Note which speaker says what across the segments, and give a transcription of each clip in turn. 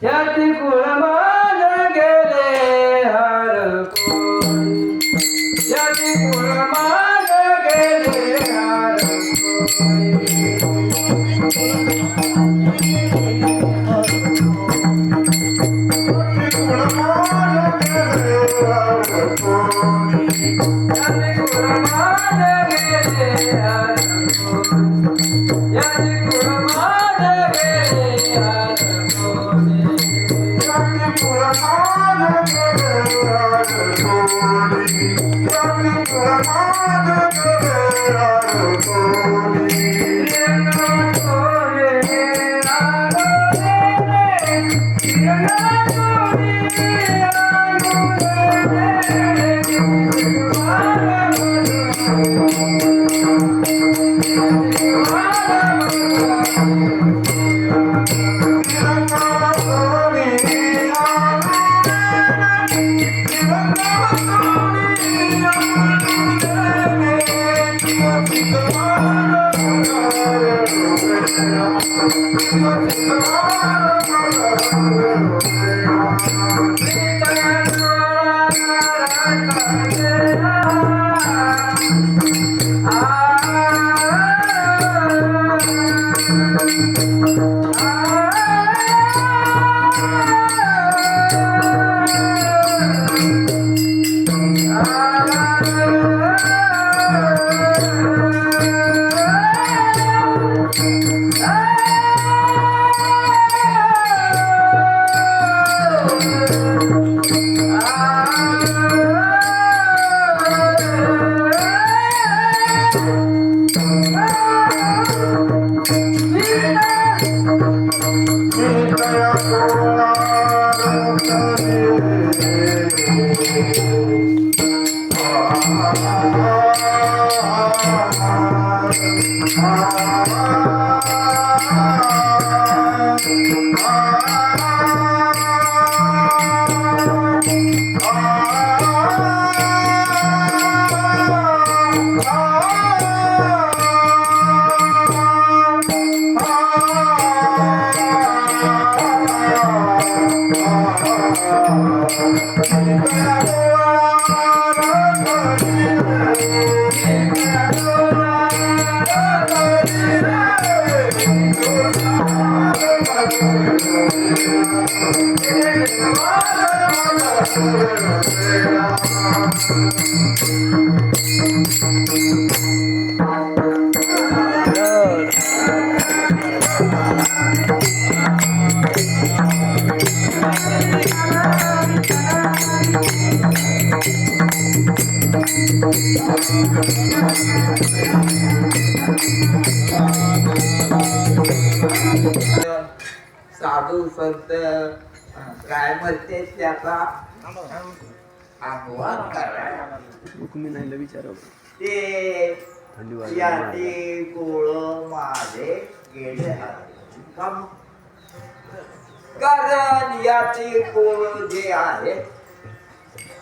Speaker 1: याती कुळमान गेले हर कोणी, याती कुळमान गेले हर
Speaker 2: साधू संत काय म्हणते त्याचा आव्हान करायला ते याती कुळ माझे गेले कारण याची कुळ जे आहे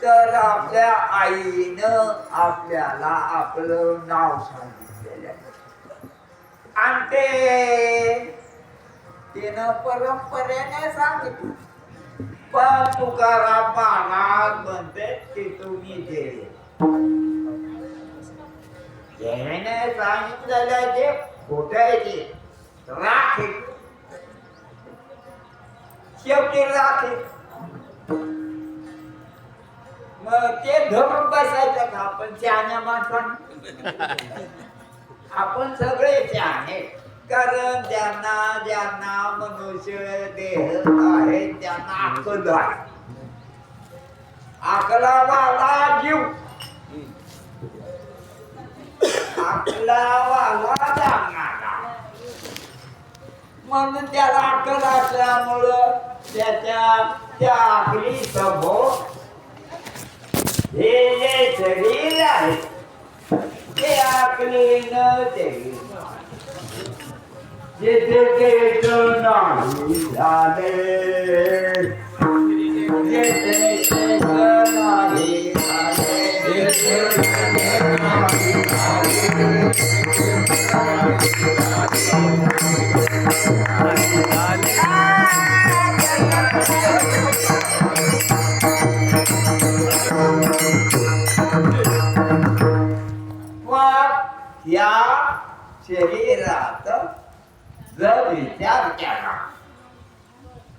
Speaker 2: तर आपल्या आईनं आपल्याला आपलं नाव सांगितलेलं आणि तिनं परंपरेने सांगितलं पण तुकाराम महाराज म्हणते की तुम्ही जेणे सांगितलेलं जे खोटायचे राखे शेवटी राखे मग ते धरून बसायचं का आपण शहाण्या माणसांना आपण सगळे शहाणे कारण ज्यांना ज्यांना मनुष्य देह आहे त्यांना अक्कल आहे. अकलावाला जीव अकलावाला जाणारा म्हणून त्याला अक्कल असल्यामुळं त्या अकली समोर हे जे शरीर आहे ते अकलीनं ते जिथे तेच नाही झाले जिथे तेच नाही मग या शरीरात जर विचार केला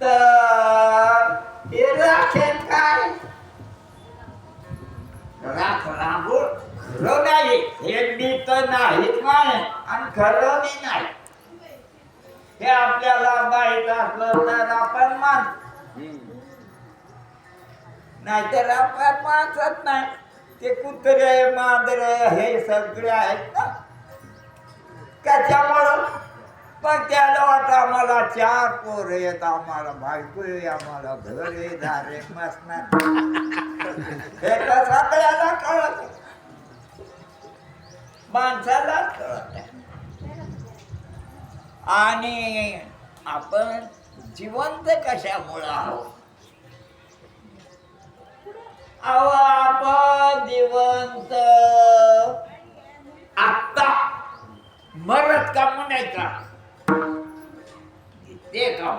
Speaker 2: तर हे राखेल काय राख रांगोळ खरं नाही हे मी तर नाहीच नाही आणि खरं मी नाही हे आपल्याला माहित असलं तर आपण मान नाहीतर आपण मानत नाही. ते कुत्रे मांजर हे सगळे आहेत ना त्याच्यामुळं पण त्याला वाटतं आम्हाला 4 पोरं येत आम्हाला बायको आहे आम्हाला घर आहे दारे मसणार हे तर सगळ्याला कळत माणसाला कळत. आणि आपण जिवंत कशामुळं आहोत अहो आपण जिवंत आत्ता मरत का म्हणायचा ते का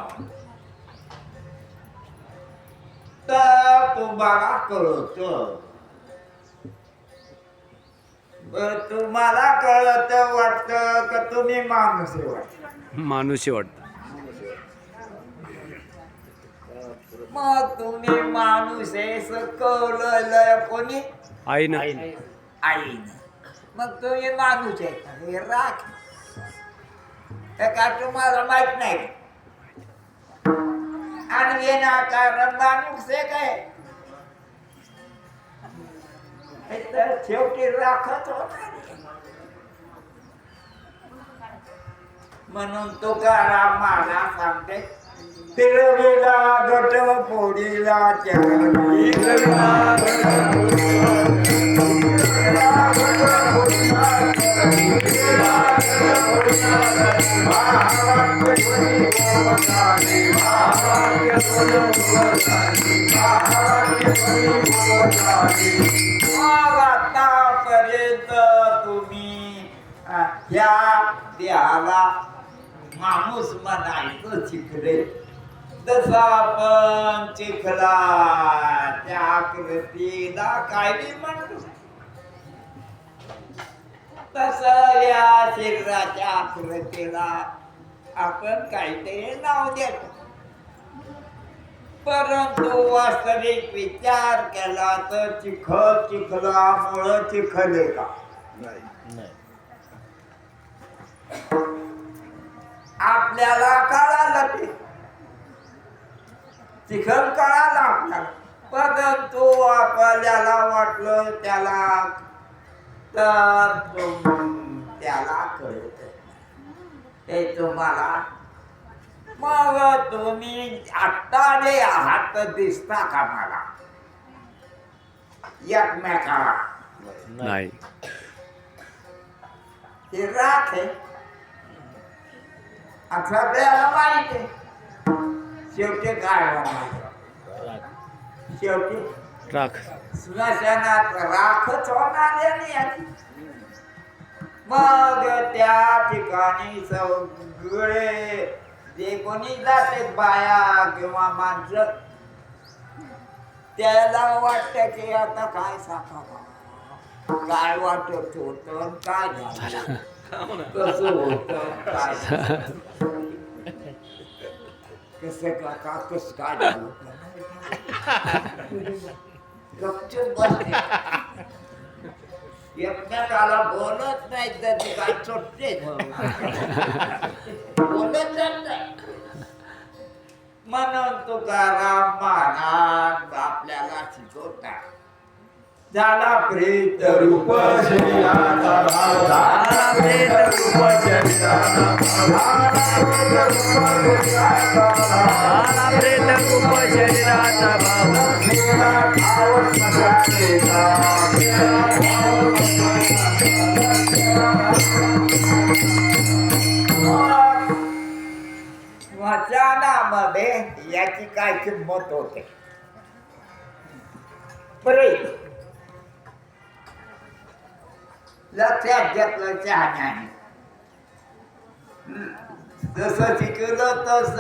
Speaker 2: तर तुम्हाला कळत तुम्हाला कळत वाटत का तुम्ही माणूस वाटत
Speaker 3: माणूसही वाटत.
Speaker 2: मग तुम्ही माणूस आहे कळलं कोणी
Speaker 3: आईनं
Speaker 2: आईनं मग तुम्ही माणूस आहे का हे राख हे का तुम्हाला माहित नाही आणि विनाकारण माणूस आहे काय हे तर शेवटी राखत होणार म्हणून तुकाराम महाराज सांगते तिळविला गट पोडीला आतापर्यंत तुम्ही ह्या देहाला माणूस म्हणायचं शिकले तसं आपण चिखला त्या आकृतीला काय बी म्हणतो तसं या शरीराच्या आकृतीला आपण काहीतरी नाव देतो. परंतु वास्तविक विचार केला तर चिखलामुळं चिखले का आपल्याला कळालं ते चिखल कळाला आपल्याला परंतु आपल्याला वाटलं त्याला तर त्याला कळत ते तुम्हाला मग तुम्ही आत्ता जे आहात दिसता का मला एकमेकाला
Speaker 3: नाही.
Speaker 2: हे राख आहे सगळ्याला माहिती आहे शेवटी काय होणार शेवटी
Speaker 3: राख
Speaker 2: स्मशानात राखच होणार आहे. मग त्या ठिकाणी सगळे जे कोणी जाते बाया किंवा माणसं त्याला वाटतं की आता काय सांगावं काय वाटत होतं काय झालं कसं होतं काय कसं का कसं काय झालं गपचूप बसते एकमेकाला बोलत नाही तर ते काय सुटते बोलत नाही म्हणून तुकाराम महाराज आपल्याला शिकवतात झाला प्रेत रूप शरीराचा भाव झाला प्रेत रूप शरीराचा वचनामध्ये याची काय किंमत होते प्रेम लक्षात घेतलं चहाने जसं शिकवलं तस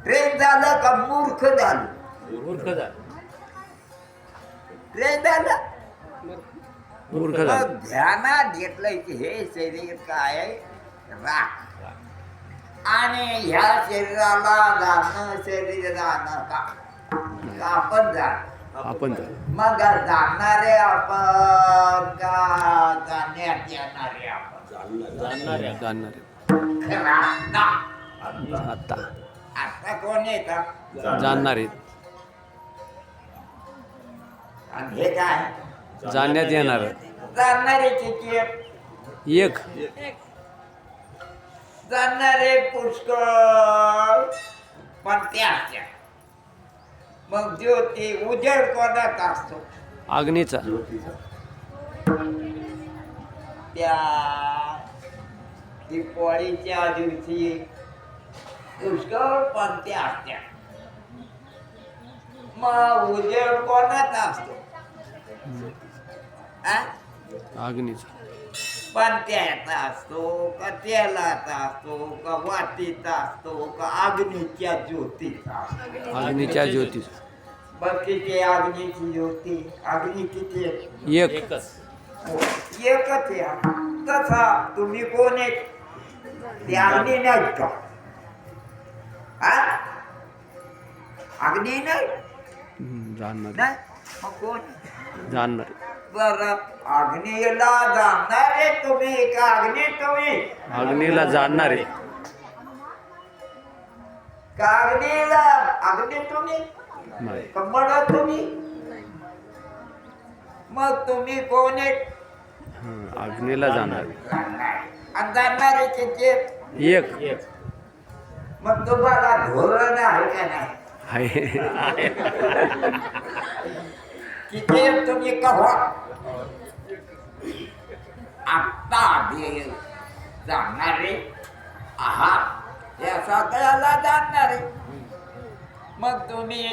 Speaker 2: ट्रेन झालं का मूर्ख झालं ट्रेन झालं मग ध्यानात घेतलंय की हे शरीर काय राख आणि ह्या शरीराला जाणं शरीर जाणं का आपण जाणं
Speaker 3: आपण
Speaker 2: मग जाणणारे आपण का जाण्यात येणारे आपण खरं
Speaker 3: आता
Speaker 2: आता कोण येतात
Speaker 3: जाणणार
Speaker 2: आणि हे काय
Speaker 3: जाणण्यात येणार
Speaker 2: जाणणारे किती
Speaker 3: एक
Speaker 2: जाणणारे पुष्कळ पण ते असत्या मग ज्योती उजेड कोणात असतो
Speaker 3: अग्नीचा
Speaker 2: त्या दिवाळीच्या दिवशी पुष्कळ पंथी असत्या मग उजेड कोणात असतो
Speaker 3: अग्नीचा
Speaker 2: पंथ्याचा असतो का तेलाचा असतो का वातीचा असतो का अग्नीच्या ज्योतीचा असतो
Speaker 3: अग्नीच्या ज्योतीचा
Speaker 2: बघ किती अग्नीची ज्योती अग्नी किती आहे?
Speaker 3: एकच
Speaker 2: एकच या तसा तुम्ही कोण एक ते अग्नी नाही का अग्नी नाही
Speaker 3: जाणणार
Speaker 2: नाही मग कोण
Speaker 3: जाणणार
Speaker 2: बर अग्नीला जाणणारे तुम्ही का अग्नी तुम्ही
Speaker 3: अग्नीला जाणणारे
Speaker 2: का अग्नीला अग्नी तुम्ही
Speaker 3: नाही
Speaker 2: कमळ तुम्ही मग तुम्ही कोण एक
Speaker 3: अग्नीला जाणारे
Speaker 2: आणि जाणणारे किती
Speaker 3: एक
Speaker 2: मग तुम्हाला धोरण आहे का नाही
Speaker 3: आहे
Speaker 2: किती तुम्ही कव्हा आत्ता जाणणारे आहात या सगळ्याला जाणणारे मग तुम्ही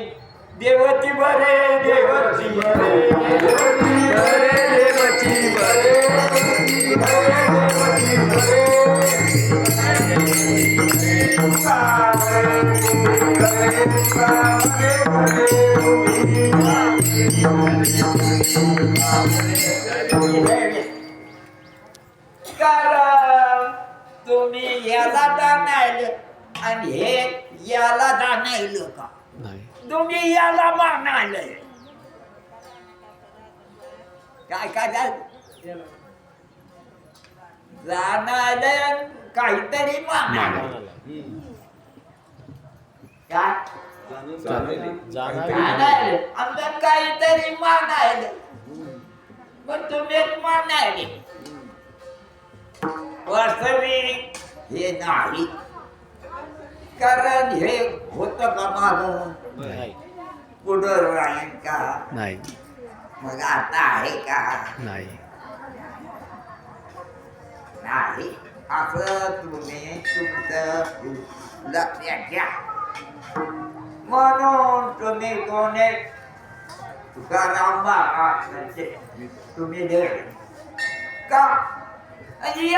Speaker 2: देवची बरे देवची बरे देवची बरे कारण तुम्ही याला जाणायले आणि हे याला जाणायलं का
Speaker 3: नाही
Speaker 2: तुम्ही याला मानायले काय काय जाणायले काहीतरी मानायले काय जाणायले आमचं काहीतरी मानायले पण तुम्हीच मानायले वास्तविक हे नाही कारण हे होत का माग पुढं राहील का
Speaker 3: नाही
Speaker 2: मग आता आहे का
Speaker 3: नाही
Speaker 2: नाही असं तुम्ही तुमचं लक्षात घ्या म्हणून तुम्ही कोण एक तुकाराम महाराज तुम्ही दे का आणि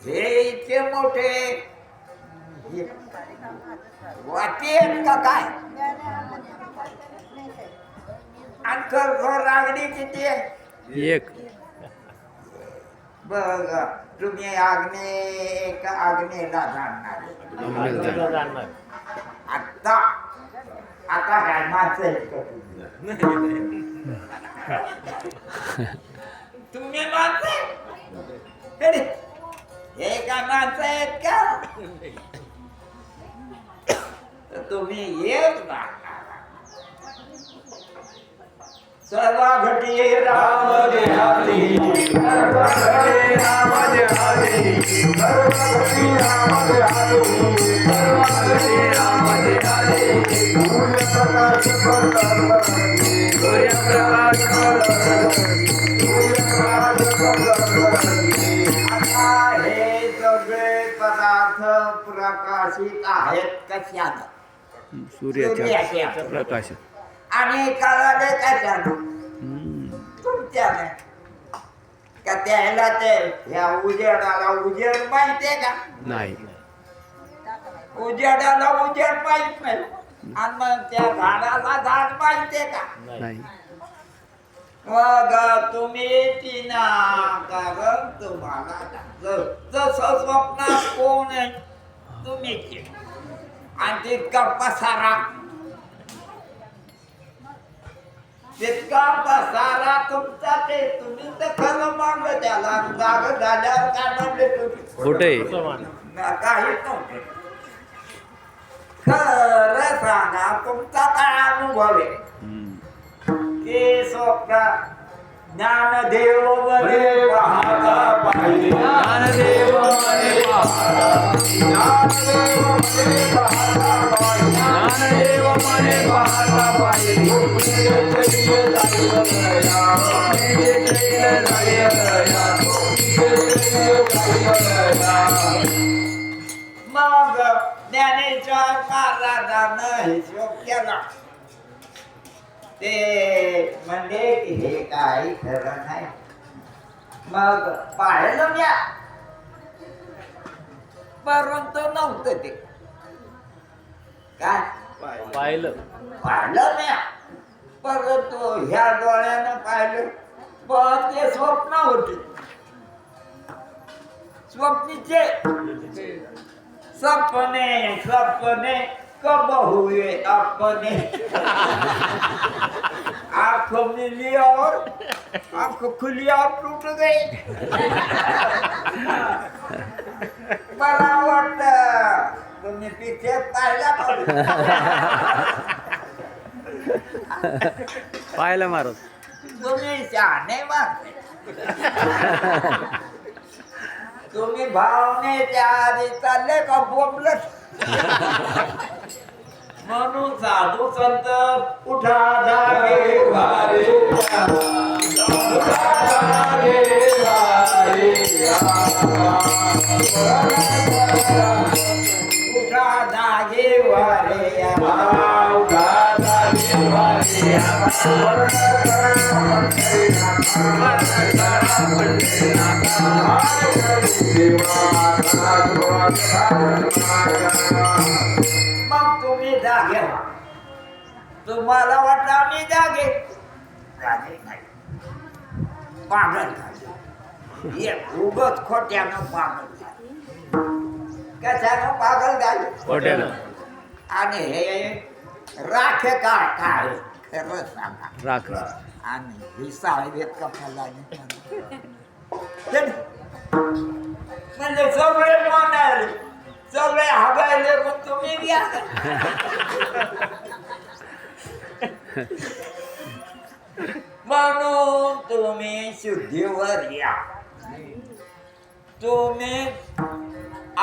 Speaker 2: हे इतके मोठे वाटे का काय आणि खर रागडी किती आहे
Speaker 3: एक
Speaker 2: बघ तुम्ही आग्ने का आग्नेला जाणणार आता आता काय माणसं आहेत का तुम्ही? तुम्ही माणसं आहे? अरे, हे काय माणसं आहेत का? तर तुम्ही येत ना सर्व घटी राम देहाती, सर्व घटी राम देहाती, सर्व घटी राम देहाती, सर्व घटी राम देहाती, सूर्यप्रकाश पडताना, सूर्यप्रकाश आता हे सगळे पदार्थ प्रकाशित आहेत कशात?
Speaker 3: सूर्याच्या प्रकाश.
Speaker 2: आणि कळाले कशानं? तुमच्याने. का त्याला ते ह्या उजेडाला उजेड माहितीये का?
Speaker 3: नाही.
Speaker 2: उजेडाला उजेड माहित नाही. आणि मग त्या झाडाला झाड माहितीये का?
Speaker 3: नाही.
Speaker 2: मग तुम्ही तिना कारण तुम्हाला जसं स्वप्नात कोण आहे तुम्ही आणि तितका पसारा तुमचा ते तुम्ही तर खरं मानलं त्याला जाग झाल्यावर काय म्हणले तुम्ही
Speaker 3: खोटे.
Speaker 2: काहीच नव्हतं खरं सांगा तुमचा काय अनुभव आहे की स्वप्न ज्ञानदेव मध्ये पाहता पाहिजे
Speaker 1: ज्ञानदेव मध्ये पाहता,
Speaker 2: ज्ञानदेव मध्ये पाहता पाहिजे
Speaker 1: ज्ञानदेव मध्ये पाहता पाहिजे.
Speaker 2: मग ज्ञानेश्वर महाराजांना हिशोब केला ते म्हणजे की हे काही खरं नाही. मग पाहिलं म्या परंतु नव्हतं ते काय
Speaker 3: पाहिलं.
Speaker 2: पाहिलं म्या परंतु ह्या डोळ्यानं पाहिलं पण ते स्वप्न होते स्वप्नीचे सपने सपने कब हुए अपने आँख मिली और आँख खुली और टूट गई. मला वाटतं तुम्ही पिक्चर पाहिला
Speaker 3: पाहिलं महाराज.
Speaker 2: तुम्ही शहाणे मारते तुम्ही भावनेच्या आधी चालले का बोंबलत म्हणून साधू संत उठा जागे वारे उठा जागे वारे उठा जागे वारे उठा जागे वारे मग तुम्ही जागे व्हा. तुम्हाला वाटलं आम्ही जागे नाही पागल झाले उगत खोट्यानं पागल झाले कशानं पागल झाले
Speaker 3: खोट्यानं.
Speaker 2: आणि हे राख काय खरं सांगा
Speaker 3: राख.
Speaker 2: आणि ही साळवेत कपाला म्हणजे सगळे म्हणाले सगळे हगायले मग तुम्ही घ्या म्हणून तुम्ही शुद्धीवर या. तुम्ही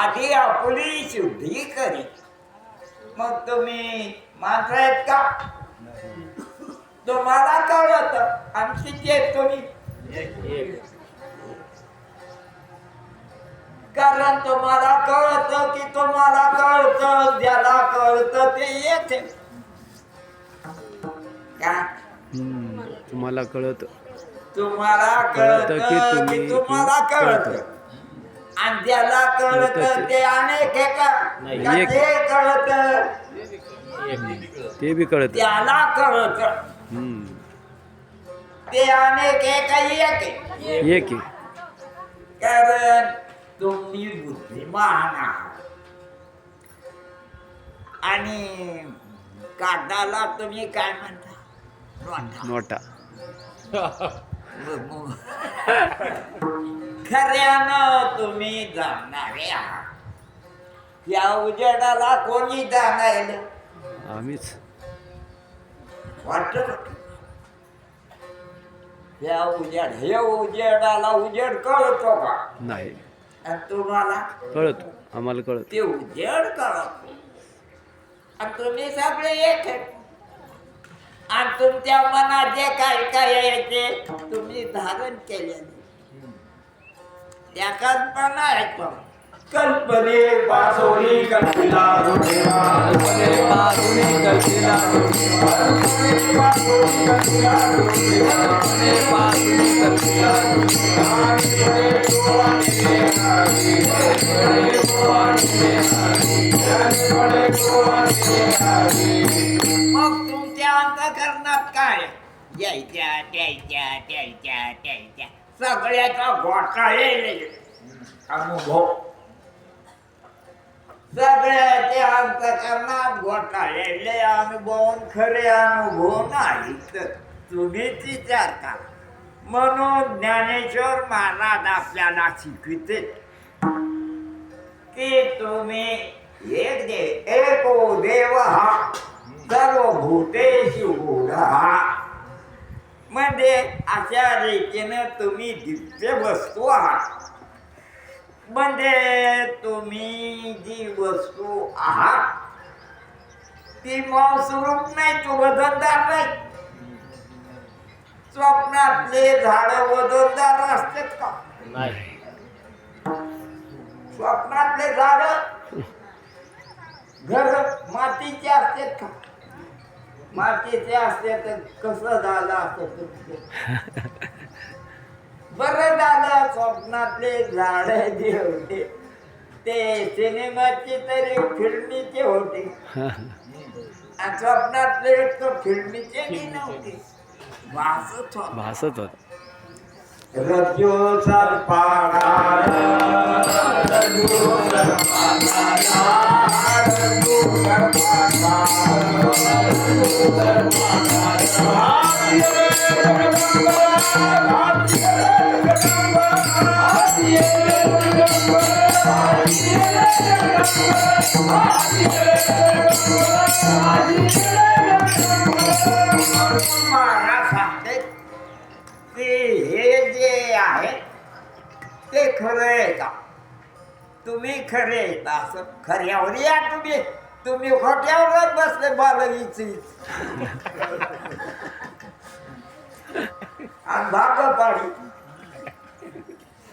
Speaker 2: आधी आपली शुद्धी करी मग तुम्ही माणसं आहेत का? तुम्हाला कळत आमची ते तुम्ही कारण तुम्हाला कळत की तुम्हाला कळत ज्याला कळत ते येते का?
Speaker 3: तुम्हाला कळत.
Speaker 2: तुम्हाला कळत की तुम्हाला कळत आणि ज्याला कळत ते अनेक आहे का? ते कळत
Speaker 3: ते बी कळत.
Speaker 2: त्याला कळत ते अनेक आहे का एक आहे?
Speaker 3: एक आहे.
Speaker 2: कारण तुम्ही बुद्धिमान आहात आणि कागदाला तुम्ही काय म्हणता?
Speaker 3: नोटा.
Speaker 2: खऱ्यानं तुम्ही जाणारे आहात या उजेडाला कोणी जाणार
Speaker 3: आम्हीच
Speaker 2: वाटत या हे उजेडाला उजेड कळतो का
Speaker 3: नाही
Speaker 2: आणि तुम्हाला
Speaker 3: कळतो आम्हाला कळत
Speaker 2: ते उजेड कळतो आणि तुम्ही सगळे एक आहेत. आणि तुमच्या मनात जे काय काय यायचे तुम्ही धारण केले त्या कल्पना आहेत पण
Speaker 1: कल्पने पासोनी कल्पिला रुढेवा कल्पने पासोनी कल्पिला रुढेवा कल्पने पासोनी कल्पिला रुढेवा कल्पने पासोनी कल्पिला
Speaker 2: मग तुमच्या अंतःकरणात काय यायच्या त्याच्या सगळ्याचा घोटाळे अनुभव सगळ्याच्या अंतःकरणात घोटाळलेले अनुभव खरे अनुभव नाहीत तुम्हीच विचार करा. म्हणून ज्ञानेश्वर महाराज आपल्याला शिकविते की तुम्ही एक एको देव हा सर्वभूतेषु गूढः म्हणजे अशा रीतीनं तुम्ही दिव्य वस्तू आहात. म्हणजे तुम्ही जी वस्तू आहात ती मौसरूप नाही तू वजनदार नाही. स्वप्नातले झाड वजनदार असतात का
Speaker 3: नाही
Speaker 2: स्वप्नातले झाड घर मातीचे असतात का मातीचे असते तर कसं झालं असत बरं झालं स्वप्नातले झाड जे होते ते सिनेमाचे तरी फिल्मीचे होते आणि स्वप्नातले तर फिल्मीचे नव्हते भासत होते.
Speaker 3: भासत होत
Speaker 1: रज्जो सर्पाकार रज्जो सर्पाकार रज्जो
Speaker 2: महाराज सांगते की हे जे आहे ते खरं आहे का तुम्ही खरे आहेत असं खऱ्यावर या तुम्ही खोट्यावरच बसले बालवीची आणि भाग पाडी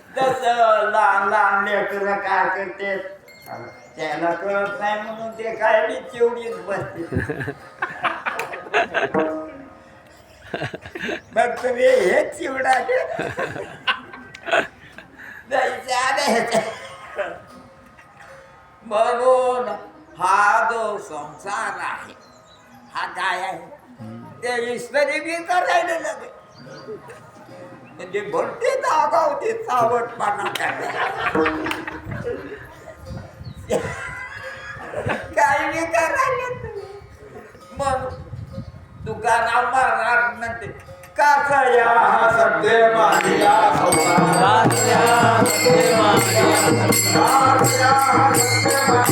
Speaker 2: जसं लहान लहान लेकरं काय करते त्याला कळत नाही म्हणून ते काय बी चिवडीच बसते. मग तुम्ही हे चिवडा म्हणून हा जो संसार आहे हा काय आहे ते ईश्वरी बी करायला लगे म्हणजे भरते दागावते सावटपणा काही बी करायला मग तुकाराम महाराज म्हणते कासया
Speaker 1: सत्य मानिया संसार सत्य मानिया संसार सत्य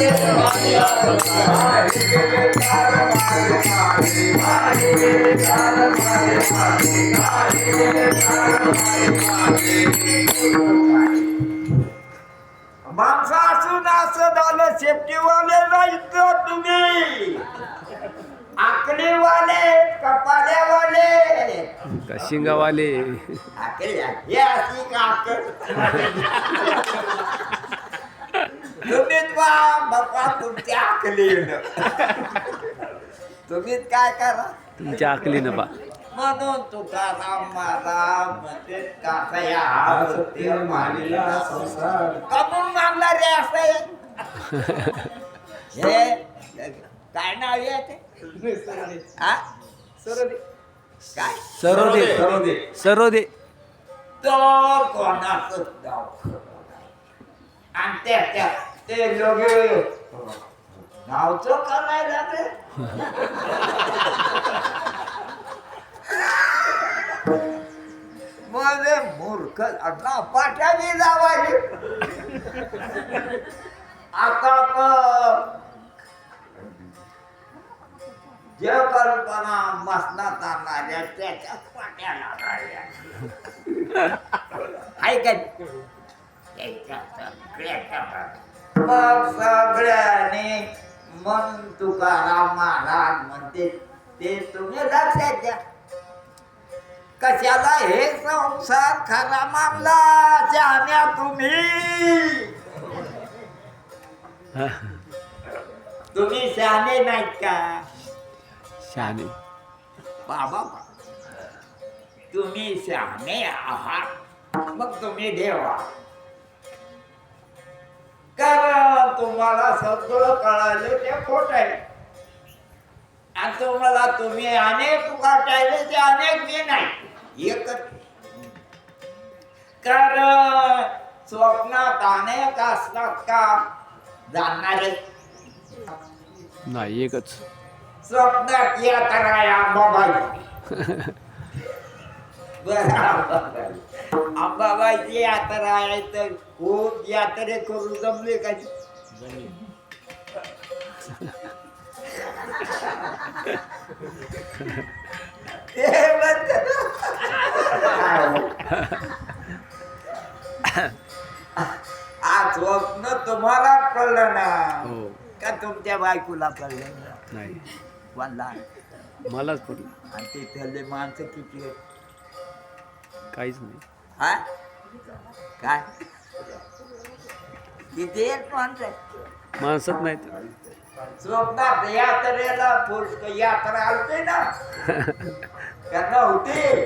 Speaker 1: मानिया
Speaker 2: माणसं असून असं झालं सेफ्टीवाले नाही तर तुम्ही आकलीवाले कपाल्यावाले
Speaker 3: का शिंगावाले
Speaker 2: आकली हे अशी का आकल तुम्हीच बापा तुमच्या आकलीनं तुम्हीच काय करा
Speaker 3: तुमच्या आकलीनं बा
Speaker 2: म्हणून तुकाराम महाराज म्हणते कासया
Speaker 1: सत्य मानिया संसार
Speaker 2: कमून मागला रे असं हे काय नाव आहे ते हा काय
Speaker 3: सरोदे
Speaker 1: सरोदे
Speaker 3: सरोदे
Speaker 2: तो कोणाचं नाव आणि त्या ते लोक नावचं करायला ते म्हणजे मूर्ख अण्णा पाट्याने जावायचे आता जे कल्पना मसनात आणणाऱ्या त्याच्या पाट्याला मग सगळ्याने मन तुकाराम महाराज म्हणते ते तुम्ही लक्षात द्या कशाला हे संसार खरा मानला जाण्या तुम्ही शहाणे नाहीत का
Speaker 3: शहाणे
Speaker 2: बाबा तुम्ही शहाणे आहात मग तुम्ही देवा कारण तुम्हाला सगळं कळालं ते खोट आहे आणि तुम्हाला तुम्ही अनेक वाटायले ते अनेक मी नाही एकच कारण स्वप्नात अनेक असतात का जाणणारे
Speaker 3: नाही एकच
Speaker 2: स्वप्नात यात्रा अंबाबाई अंबाबाईची यात्रा आहे तर खूप यात्रे करून जमले का आज स्वप्न तुम्हाला कळलं ना
Speaker 3: हो
Speaker 2: का तुमच्या बायकोला कळलं
Speaker 3: नाही
Speaker 2: वाला
Speaker 3: मलाच पडलं
Speaker 2: आणि तिथले माणसं किती आहेत
Speaker 3: काहीच नाही
Speaker 2: हा काय किती आहेत माणसं
Speaker 3: माणसंच नाहीत
Speaker 2: स्वप्नात यात्रेला यात्रा आलते ना का नव्हती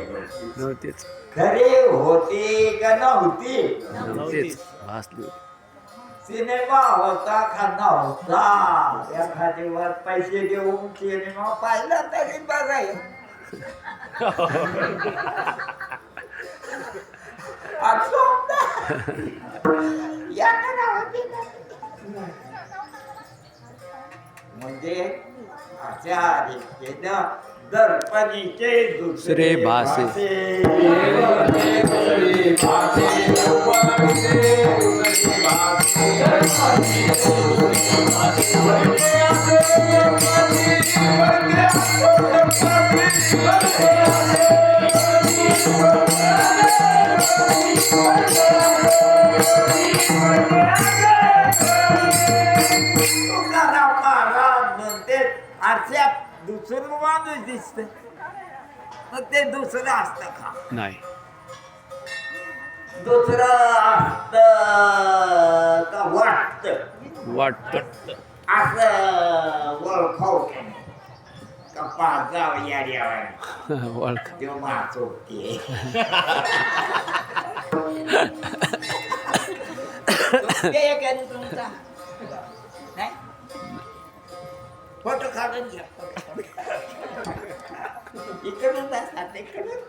Speaker 3: नव्हतेच
Speaker 2: खरे होते का नव्हती
Speaker 3: नव्हतेच भासली होती
Speaker 2: सिनेमा होता का नव्हता एखाद्यावर पैसे देऊन सिनेमा पाहिला तरी बघाय यात्रा होती ना म्हणजे अशा रीतीनं दर्पणीचे
Speaker 3: दुसरे भासे.
Speaker 2: तुकाराम महाराज म्हणते आरशात दुसरं माणूस दिसत मग ते दुसरं असतं का
Speaker 3: नाही
Speaker 2: दुसरं असत का वाटत
Speaker 3: वाटत
Speaker 2: असं ओळखाव का पाच जाव याड्यावर
Speaker 3: ओळख
Speaker 2: देव माचोते तुमचा नाही फोटो काढून घ्या इकडून जातात इकडून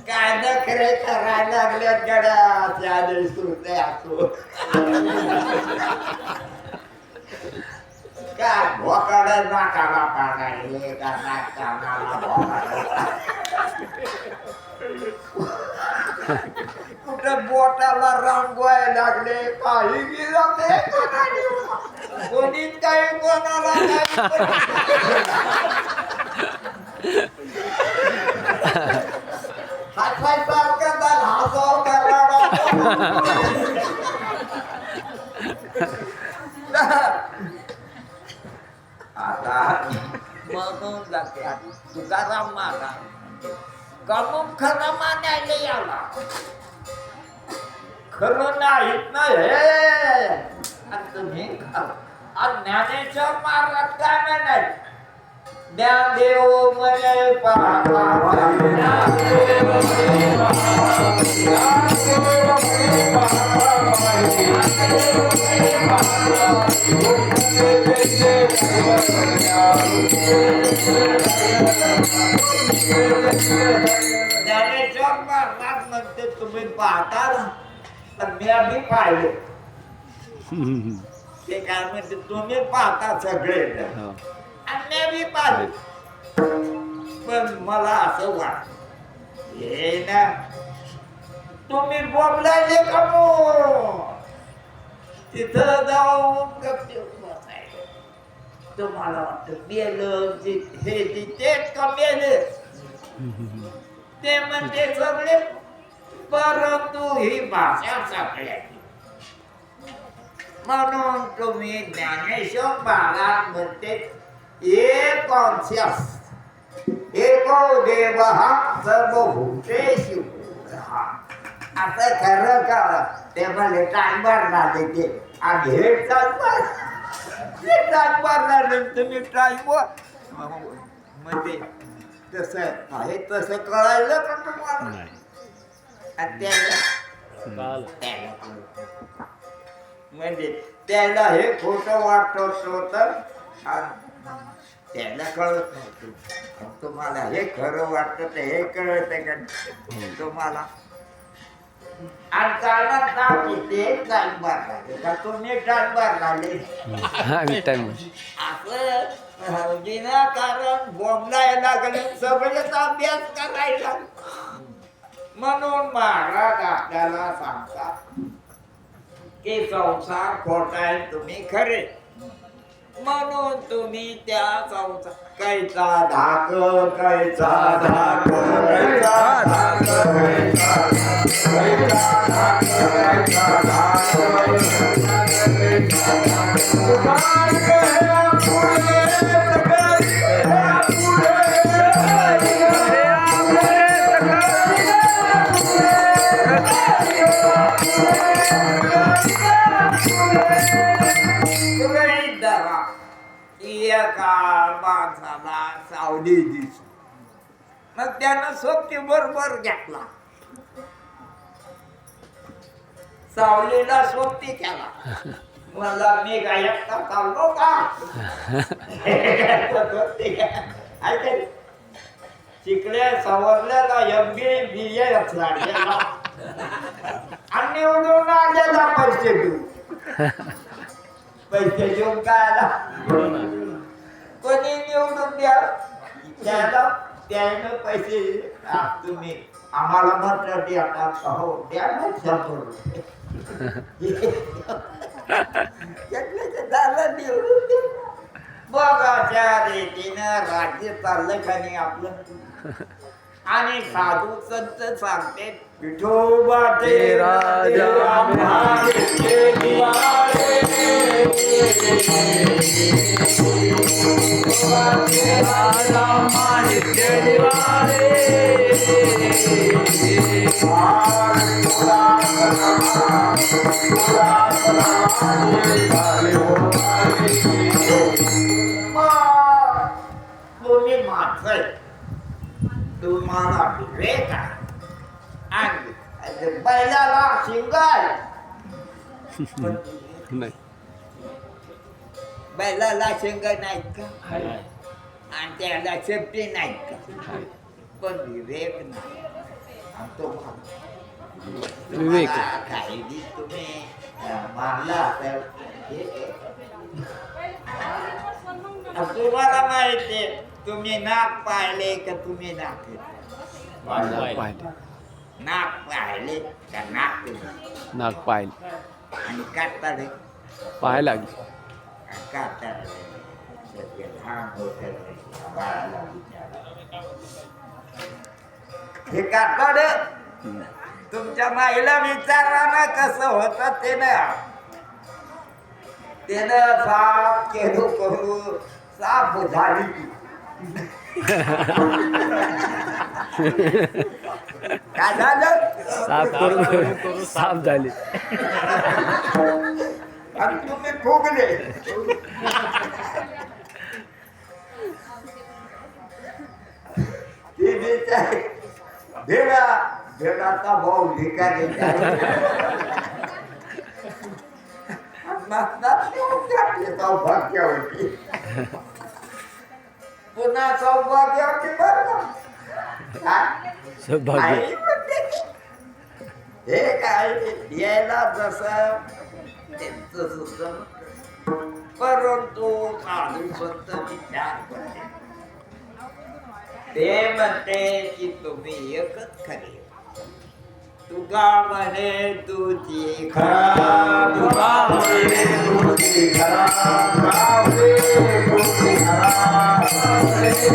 Speaker 2: काय नखरे करायला लागल्यात गड्या त्या सुरते असो काय भोकाड नाकाला पाडायले का नाकाला कुठे बोटाला रंगवाय लागले काही गिरवले कोणी काही कोणाला हसायसारखं तर हसाव करावा आता म्हणून जाते तुकाराम महाराज कमून खरं मानायला याला खरं नाहीत ना हे आणि तुम्ही ज्ञानेश्वर महाराज काय म्हणाय ज्ञानदेव म्हणे ज्ञानेश्वर महाराज म्हणते तुम्ही पाहता मी आम्ही पाहिले ते काय म्हणते तुम्ही पाहता सगळे
Speaker 3: हो.
Speaker 2: आणि मी पाहिले पण मला असं वाटत हे ना तुम्ही बोबलायले का मग तिथं जाऊन गपचूप बसायचं. तुम्हाला वाटतं मेलं हे तेच का मेलं ते म्हणजे सगळे, परंतु ही भाषा सगळ्याची. म्हणून तुम्ही ज्ञानेश्वर महाराज म्हणते एक कॉन्शियस एको देव सर्वभूतेषु आता खरं का ते मला टाइमर झाले ते आणि हे टाइमर झाले तुम्ही टाइमर म्हणजे तसं आहे तसं कळायलं का तुम्हाला? आणि त्याला म्हणजे त्याला हे खोटं वाटत होतं त्याला कळत नव्हतं. तुम्हाला हे खरं वाटत हे कळत का तुम्हाला? आणि कारण ते टाइमबार झाले का तुम्ही टाइमबार झाले
Speaker 3: टाइम
Speaker 2: असं विनाकारण बोंबलायला लागले सगळेच अभ्यास करायला. म्हणून महाराज आपल्याला सांगतात की संसार खोटा आहे तुम्ही खरे. म्हणून तुम्ही त्या संसार कैचा धाक कैचा धाक कैचा धाक माणसाला सावली दिसली मग त्यानं सोबती बरोबर घेतला. सावलीला सोबती केला. मला मी गायक का चाललो का शिकल्या सवरल्याला MBA BA लागलेला आणि निवडून आलेला पैसे देऊ पैसे देऊन काय आला कोणी निवडून द्या त्याला त्यानं पैसे तुम्ही आम्हाला म्हटलं द्या का हो द्या ना 100 रुपये झालं निवडून दे. बघा त्या रीतीनं राज्य चाललं का नाही आपलं. आणि साधू संत सांगते विठोबा ते राजा म्हाळेचे दिवाळे राजा म्हाळेचे दिवाळे तुम्ही माणसं तुम्हाला विवेक आहे आणि बैलाला शिंगाल
Speaker 3: नाही
Speaker 2: बैलाला शिंग नाहीत का आणि त्याला शेपटी नाहीत का पण विवेक नाही. आणि तुम्हाला
Speaker 3: विवेक
Speaker 2: काही तुम्ही मानला तर तुम्हाला माहिती तुम्ही नाक पाहिले का तुम्ही नाक
Speaker 3: पाहिले
Speaker 2: नाक पाहिले का नाक
Speaker 3: नाक पाहिले
Speaker 2: आणि काढताले
Speaker 3: पाहायला लागली
Speaker 2: काढताले हे काढताड तुमच्या माईला विचारा ना कसं होतं ते ना त्यानं साफ केलो करू साफ झाली काय झालं
Speaker 3: साफ करून साफ झाली
Speaker 2: आणि तुम्ही फुगले भेडाचा भाऊ भिकारी सौभाग्य होती पुन्हा सौभाग्य होती बरं
Speaker 3: सौभाग्य
Speaker 2: हे काय यायला जसं परंतु साधू संत विचार करते ते म्हणते की तुम्ही एकच खरे तुका म्हणे तुझी
Speaker 1: खरा तुका म्हणे तुझी खरा तुका म्हणे तुझी खरा एक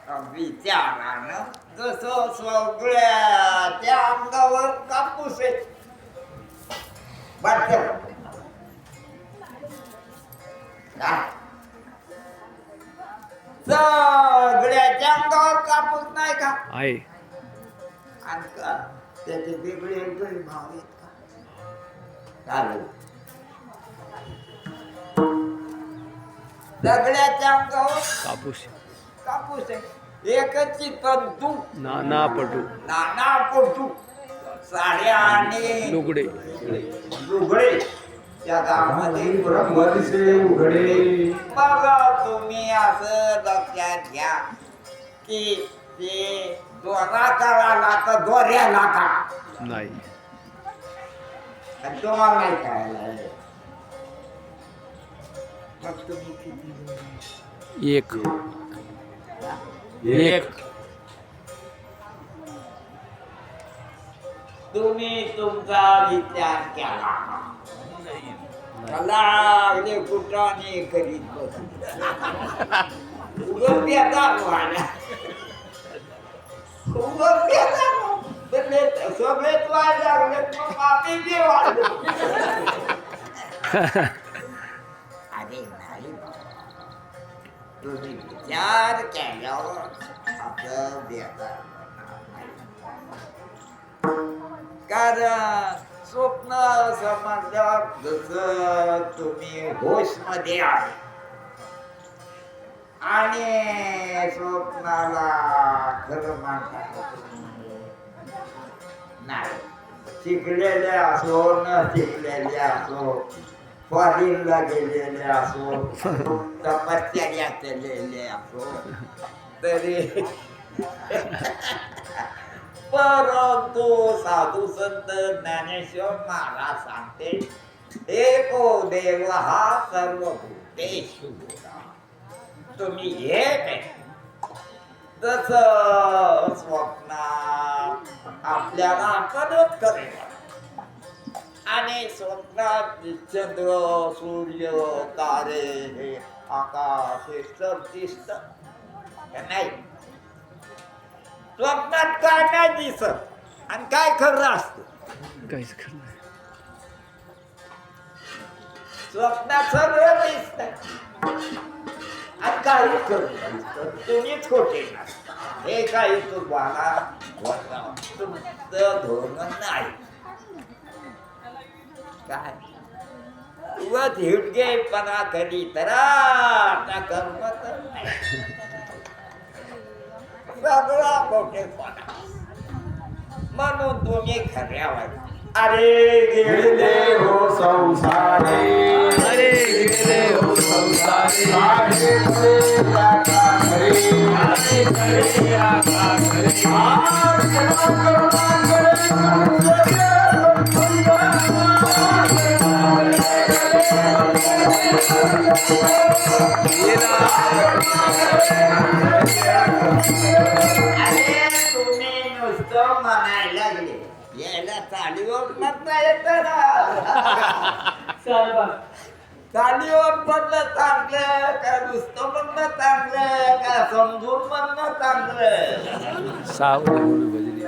Speaker 1: भाऊ
Speaker 2: विचारानं जसं सगळ्या त्या अंगावर कापूस आहे वाटतं का? सगळ्याच्या अंगावर कापूस नाही का?
Speaker 3: आहे
Speaker 2: आणि का त्याचे वेगळे वेगळे भाव आहेत का? चालेल. सगळ्याच्या अंगावर
Speaker 3: कापूस
Speaker 2: कापूस आहे. एकच तंतू
Speaker 3: नाना पटू
Speaker 2: नाना पटू साड्या आणि
Speaker 3: लुगडे
Speaker 2: लुगडे त्या गावामध्ये
Speaker 1: ब्रह्मदिसे उघडे
Speaker 2: बघा तुम्ही असं लक्षात घ्या की ते दोराकाराला तर दोऱ्याला का
Speaker 3: नाही
Speaker 2: आणि तुम्हाला नाही कळायला मग तुम्ही किती
Speaker 3: एक एक
Speaker 2: तुम्ही तुमचा विचार केला लागले कुठाने करीत उगम बेजार व्हायला उगम बेजार सगळेच व्हायला लागले मग आम्ही बी वाढलो अरे नाही तुम्ही विचार केल्यावर असं बेजार कारण स्वप्न समजलं जसं तुम्ही होश मध्ये आहे आणि स्वप्नाला खरं मानता नाही शिकलेले असो न शिकलेले असो फॉरेनला गेलेले असो तपश्चर्या केलेले असो तरी परंतु साधू संत ज्ञानेश्वर महाराज सांगते एको देव हा सर्वभूतेषु तुम्ही एक आहे जसं स्वप्नात आपल्याला मदत करेल आणि स्वप्नात चंद्र सूर्य तारे हे आकाश हे सब दिसत नाही स्वप्नात काय नाही दिसत आणि काय खरं असतं
Speaker 3: काहीच खरं नाही
Speaker 2: स्वप्नात सगळं दिसत आणि काही खरं नसतं तुम्हीच खोटे नसता हे काही तुम्हाला तुमचं धोरण नाही काय उगाच हिडगेपणा करी तर आता कर्म तर नाही सगळा खोटेपणा म्हणून तुम्ही खऱ्यावर अरे
Speaker 1: गेले हो संसारे
Speaker 3: अरे गेले हो संसारे
Speaker 1: आगे चले आका खरे
Speaker 3: आगे चले आका खरे
Speaker 1: आज करुणा करे
Speaker 2: अरे तुम्ही नुसतं म्हणायला लागले यायला चालीवर म्हणता येत चालीवर म्हणणं चांगलं का नुसतं म्हणणं चांगलं का समजून म्हणणं चांगलं
Speaker 3: सावधान बजली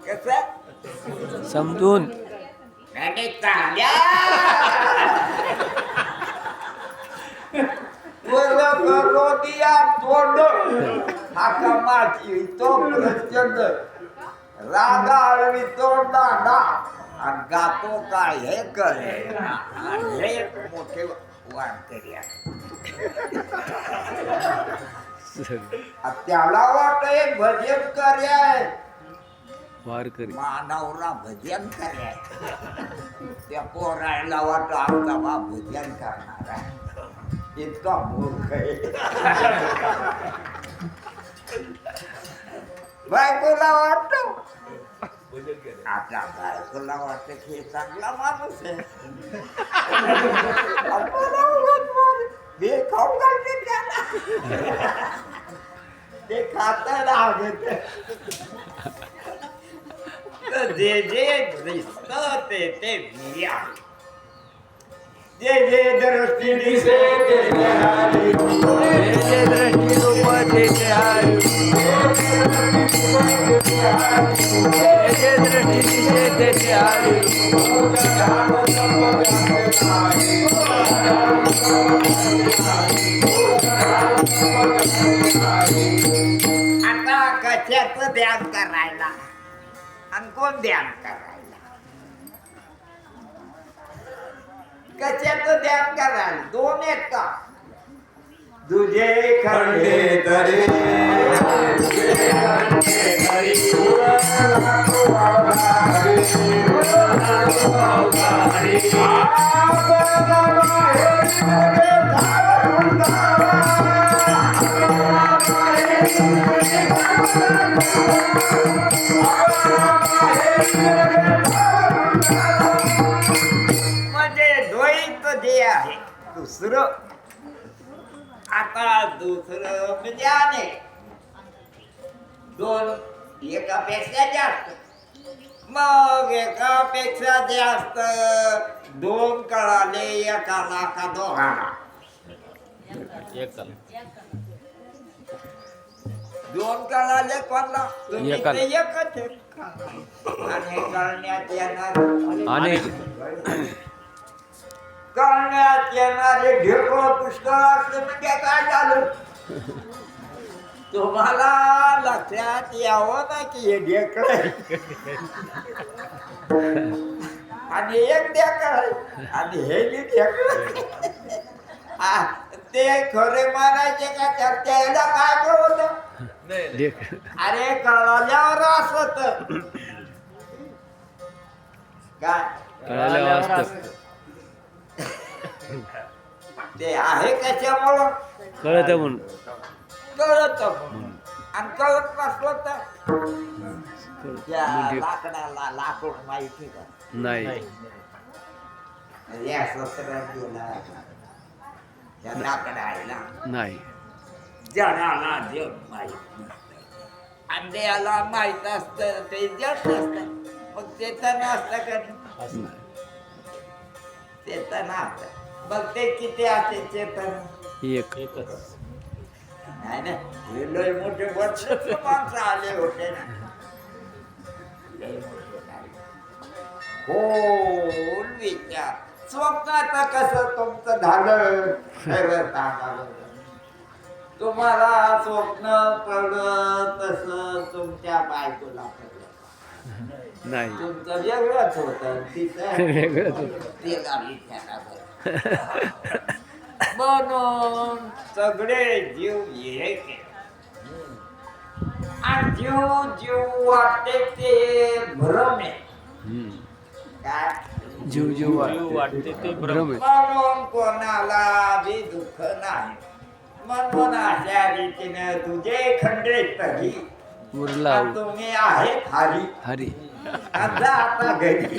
Speaker 2: कसं
Speaker 3: समजून
Speaker 2: आणि चांगल्या दिया तोंड हाका माची तो प्रचंड रागा आळवी तोंडा ना आणि गातो काय हे कळे हे मोठे वाणकरी आहे. त्याला वाटत एक भजन कार्य
Speaker 3: वारकरी
Speaker 2: मानवरा भजन कार्य त्या पोरायला वाटत आमचा बा भजन करणार आहे. इतका मूर्ख आहे. बायकोला वाटत आता बायकोला वाटत की हे चांगला माणूस आहे. मी खाऊ घालते त्याला ते खाताना आवडत. जे जे दिसत ते मिया जे जे दृष्टी दिसे ते निहारी.
Speaker 3: जे दृष्टी रूप तेचे हारी. जे दृष्टी दिसे तेचे हारी.
Speaker 2: आता कशाचं ध्यान करायला आणि कोण ध्यान करायला? कशाचं ध्यान करायला? दोन आहेत का? तुझे खंडे तरी म्हणजे द्वैत जे आहे दुसरं. आता दुसरं म्हणजे अनेक दोन एकापेक्षा जास्त. मग एकापेक्षा जास्त दोन कळाले एकाला का दोघाला. दोन कळाले कोणला तुम्ही
Speaker 3: एकाला.
Speaker 2: ते एकच आहे. आणि कळण्यात येणार
Speaker 3: अनेक
Speaker 2: कळण्यात येणारे ढेकळ पुष्कळ असलं म्हणजे काय झालं? तुम्हाला लक्षात यावं ना की हे ढेकळ आणि एक ढेकळ आणि हे जे ढेकळ ते खरे मानायचे का त्याला काय कळवलं? अरे कळल्यावर असत काय
Speaker 3: कळाल्यावर असतं.
Speaker 2: ते आहे कशामुळं?
Speaker 3: कळत म्हणून.
Speaker 2: कळत आणि कळत नसलं तर त्या लाकडाला लाकूड माहिती का?
Speaker 3: नाही.
Speaker 2: या सत्रात गेला त्या लाकडाला
Speaker 3: नाही.
Speaker 2: जडाला जग माहित नसतं. अंड्याला माहित असतं ते जड नसतं. मग चेतन असतं का नाही? चेतन असतं. मग ते किती असते चेतन?
Speaker 3: एकच.
Speaker 2: नाही ना, हे लय मोठे वर्षाचे माणसं आले होते ना. हो विचार स्वप्नात कसं तुमचं झालं खरं सांगा. तुम्हाला स्वप्न पडलं तसं तुमच्या बायकोला पडलं
Speaker 3: नाही.
Speaker 2: तुमचं वेगळंच होतं. तिचं
Speaker 3: वेगळंच होतं.
Speaker 2: तिला विचारावर म्हणून सगळे जीव एक आहे. आणि जीव जीव वाटते ते भ्रम आहे. काय
Speaker 3: जीव जीव वाटते ते भ्रम आहे.
Speaker 2: म्हणून कोणाला बी दुःख नाही. म्हणून अशा रीतीने तुझे खंडे तरी
Speaker 3: उरला
Speaker 2: आणि तुम्ही आहेत हरी.
Speaker 3: हरी.
Speaker 2: आता आता घरी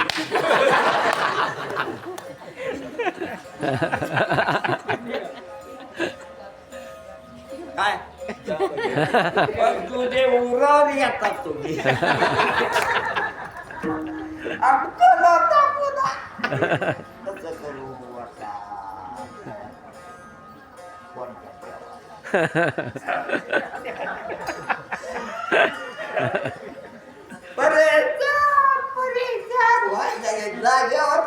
Speaker 2: काय पण तुझे उरवर येतात तुम्ही. अक्कल टाकू ना. कसं करू आता? कोणत्या परेशान व्हायचं जागेवर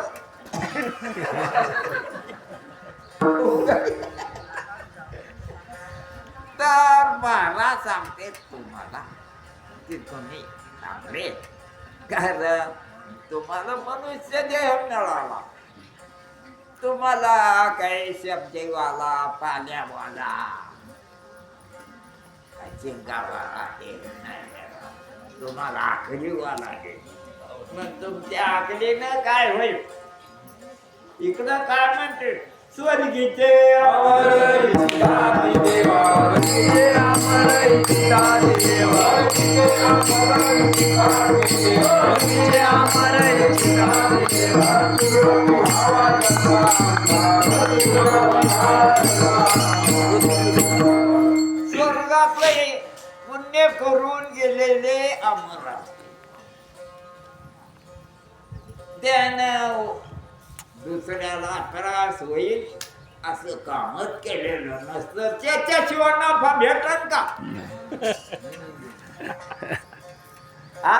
Speaker 2: का सांगते तुम्हाला की तुम्ही चांगले, कारण तुम्हाला मनुष्य देह मिळाला, तुम्हाला काही शब्देवाला, पाण्यावाला, चिंगावाला हे नाही मिळाला. तुम्हाला आकलीवाला आहे. मग तुमच्या आकलीनं काय होईल? इकडं काय म्हणते? स्वर्गीचे
Speaker 1: अमर इच्छामि देवा
Speaker 3: हे अमर इच्छा देवा
Speaker 1: अमर इच्छामि देवा
Speaker 3: हे अमर इच्छा देवा
Speaker 2: स्वर्गातले पुण्य करून गेलेले अमर त्यानं दुसऱ्याला त्रास होईल असं कामच केलेलं नसतं. त्याच्याशिवाय नफा भेटत का? हा?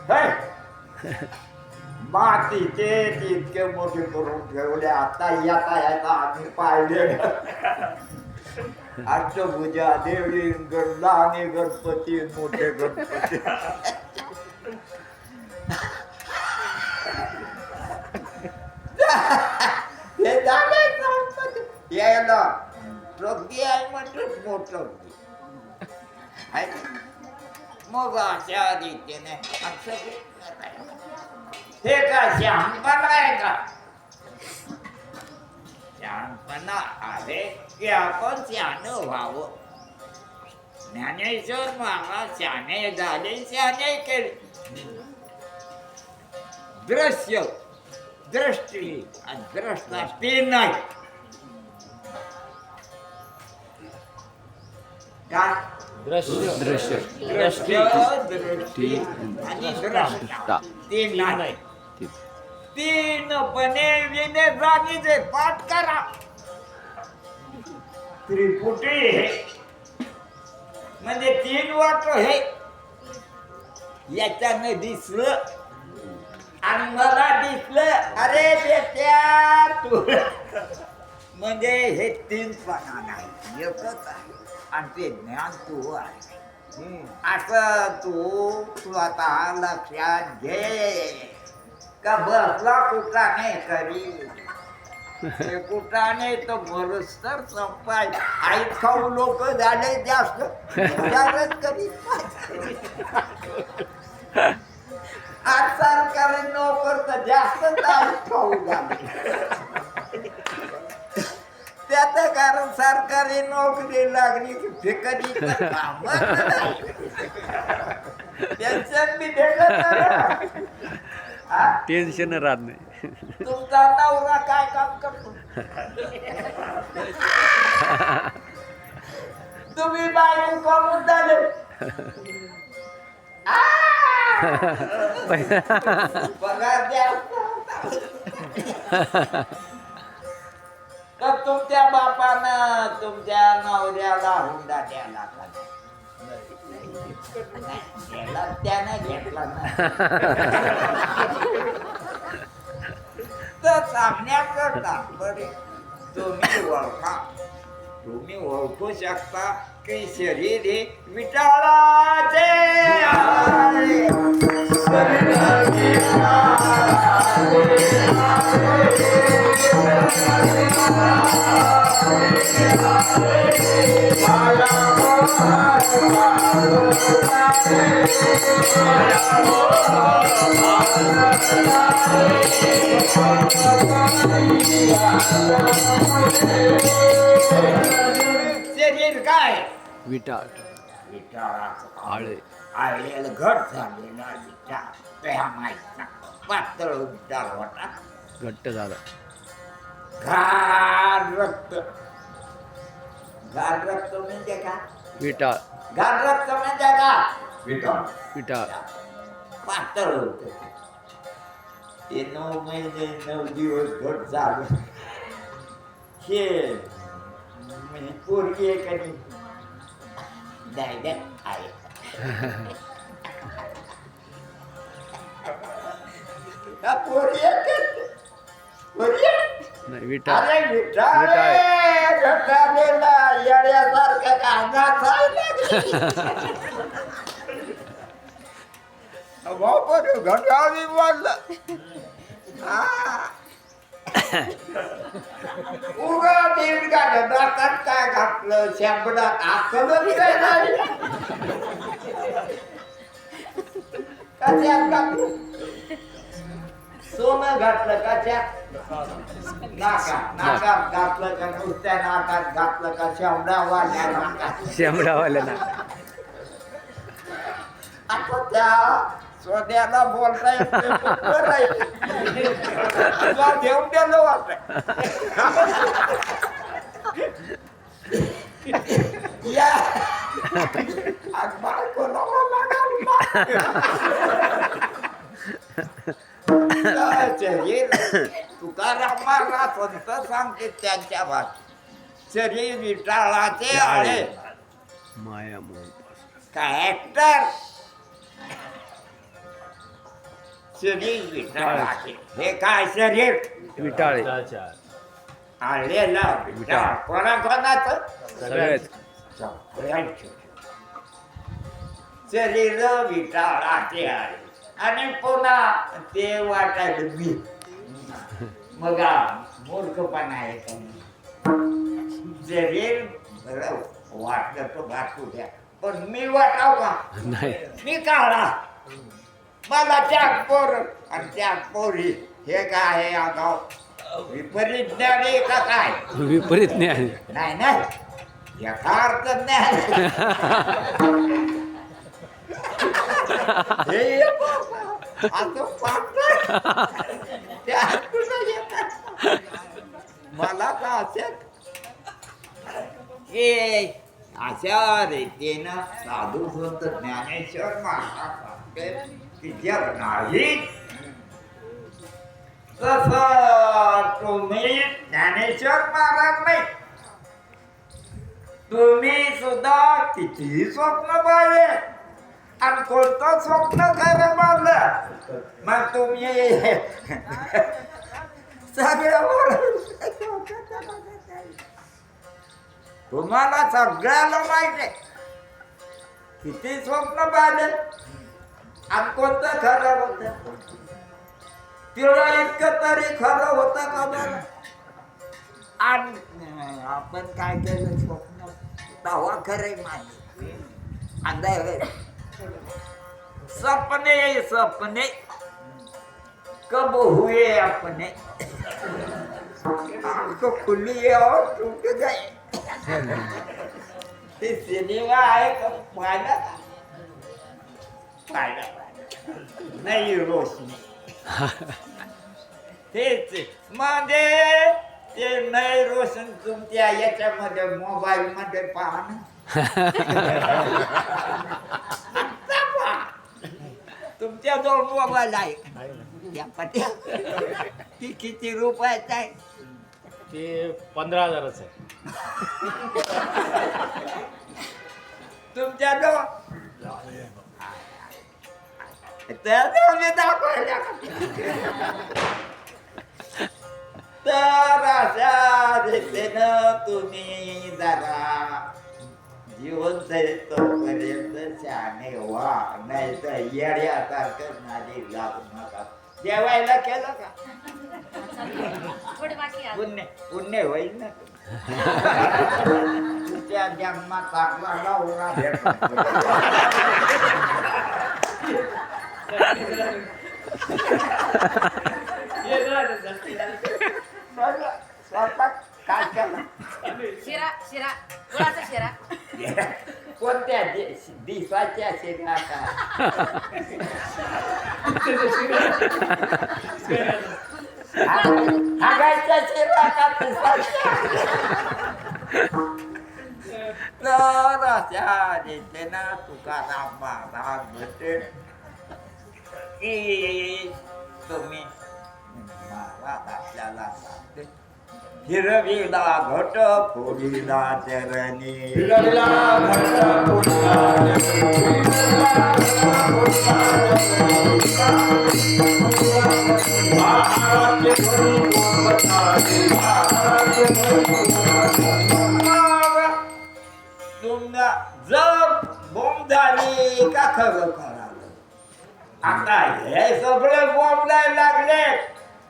Speaker 2: होय? मातीचे तितके मोठे करून ठेवले. आता येता आम्ही पाहिले अष्टभुजा देवी लहाने गणपती मोठे गणपती. हे झाले गणपती यायला रग्गी आहे म्हणतात मोठं आहे ना? मग अशा रीतीने हे का शहाणपणा आहे का? शहाणपणा आहे की आपण शहाणं व्हावं. ज्ञानेश्वर महाराज शहाणे झाले, शहाणे केले. दृश्य दृष्टी आणि द्रष्टा ते नाही का?
Speaker 3: दृश्य
Speaker 2: दृष्टी आणि द्रष्टा ते नाही. तीनपणे विने जाणीचे पाठ करा. त्रिपुटी हे म्हणजे तीन वाट हे याच्यानं दिसलं आणि मला दिसलं. अरे बेट्या तू म्हणजे हे तीनपणा नाही, एकच आहे आणि ते ज्ञान तू आहे असं तू स्वतः लक्षात घे. का बसला कुठाने करी ते कुठाने तर मरस तर संपाय. आई खाऊ लोक झाले जास्त विचारच करीत आज सरकारी नोकर तर जास्त आई खाऊ झाले. त्याचं कारण सरकारी नोकरी लागली की फेकडी पेन्शन बी भेटत.
Speaker 3: टेन्शन राहत नाही.
Speaker 2: तुमचा नवरा काय काम करतो? तुम्ही बायको करून झाले. पगार द्या तर तुमच्या बापानं तुमच्या नवऱ्याला हुंडा द्यायला त्यानं घेतला ना. तर सांगण्याकरता बरे तुम्ही ओळखू शकता की शरीर हे विटाळाचे आहे. शरीर काय
Speaker 3: विटाळ
Speaker 2: विटाळाचं
Speaker 3: आळे
Speaker 2: आळेला घट झालेला विटाळ त्या माहित पातळ विटाळ होता.
Speaker 3: घट्ट झालं.
Speaker 2: घाण रक्त. घाण रक्त म्हणजे का?
Speaker 3: विटाळ
Speaker 2: घाण रक्त म्हणजे का?
Speaker 3: विटाळ
Speaker 2: पातळ होत. ते 9 महिने 9 दिवस घट झालं. हे म्हणजे पोरगी आहे का नाही आहे. पोरी पोरी
Speaker 3: नाही विठाळ
Speaker 2: अरे विठाळे घटालेला येड्यासारखं कानात बापर घटाळी बोललं उगा दीड गाठात काय घातलं शेंबडात आकलच काय नाही कशात घातलं सोनं घातलं कशात नाकात घातलं का नुसत्या नाकात घातलं का शेंबडावाल्या नाकात
Speaker 3: शेंबडावाल्या ना
Speaker 2: आता त्या सोन्याला बोलता येत नाही तुला देऊन दिलं वाटत या आज बायकोला तुकाराम महाराज संत सांगते त्यांच्या भाषेत शरीर विटाळाचे आळे
Speaker 3: माया मोह
Speaker 2: काय ऍक्टर शरीर विटाळाचे हे काय शरीर
Speaker 3: विटाळे
Speaker 2: आलेला विटाळ कोणाचं
Speaker 3: सगळेच
Speaker 2: शरीर विटाळाचे आहे आणि पुन्हा ते वाटायला मी मग मूर्खपणा आहे शरीर बरं वाटलं तर वाटू द्या पण मी वाटाव का
Speaker 3: नाही
Speaker 2: मी काढा मला त्याग पोर आणि त्याग पोरी हे काय आहे आगाव विपरीत ज्ञान आहे का काय
Speaker 3: विपरीत ज्ञान
Speaker 2: नाही नाही यथार्थ ज्ञान हे असं पाहत मला का असेल की अशा रीतीनं साधू संत ज्ञानेश्वर महाराज सांगते की जग नाही तसं तुम्ही ज्ञानेश्वर महाराज नाही तुम्ही सुद्धा कितीही स्वप्न पाहिले आणि कोणतं स्वप्न खरं मानलं मग तुम्ही सगळ्यावर तुम्हाला सगळ्याला माहिती आहे किती स्वप्न पाहिले आणि कोणतं खरं होतं तिला इतकं तरी खरं होतं का बरं आणि आपण काय केलं स्वप्न तवा खरे माहिती अंदाज सपने सपने कब हुए अपने आंखों खुली और टूट गए ते सिनेमा आहे का पाहिला नाही रोशनी तेच मध्ये ते नाही रोशन तुमच्या याच्यामध्ये मोबाईल मध्ये पहा ना तुमच्या जवळ मोबाईल आहे या पट्या ती किती रुपयाचा आहे
Speaker 4: ते 15,000च आहे
Speaker 2: तुमच्या जवळ त्याच्यामध्ये दाखवायला तर अशा रीतीनं तुम्ही जरा जीवन तोपर्यंत शहाणे व्हा नाही तर येड्यासारखं नादी लागू नका जेवायला केलं का पुण्य पुण्य होईल ना तुमच्या जन्मात टाकला उरा स्वतः काय केलं
Speaker 5: शिरा शिरा गुळाचा शिरा
Speaker 2: कोणत्या दिवसाच्या शिरा का हागायच्या शिरा का दिवसाच्या तर अशा रीतीनं तुकाराम महाराज भेटेल की तुम्ही महाराज आपल्याला सांगते हिरविला घट फोडीला चरणी
Speaker 1: हिरविला घट फोडीला चरणी महाराज
Speaker 2: आता हे सगळे बोंबलाय लागले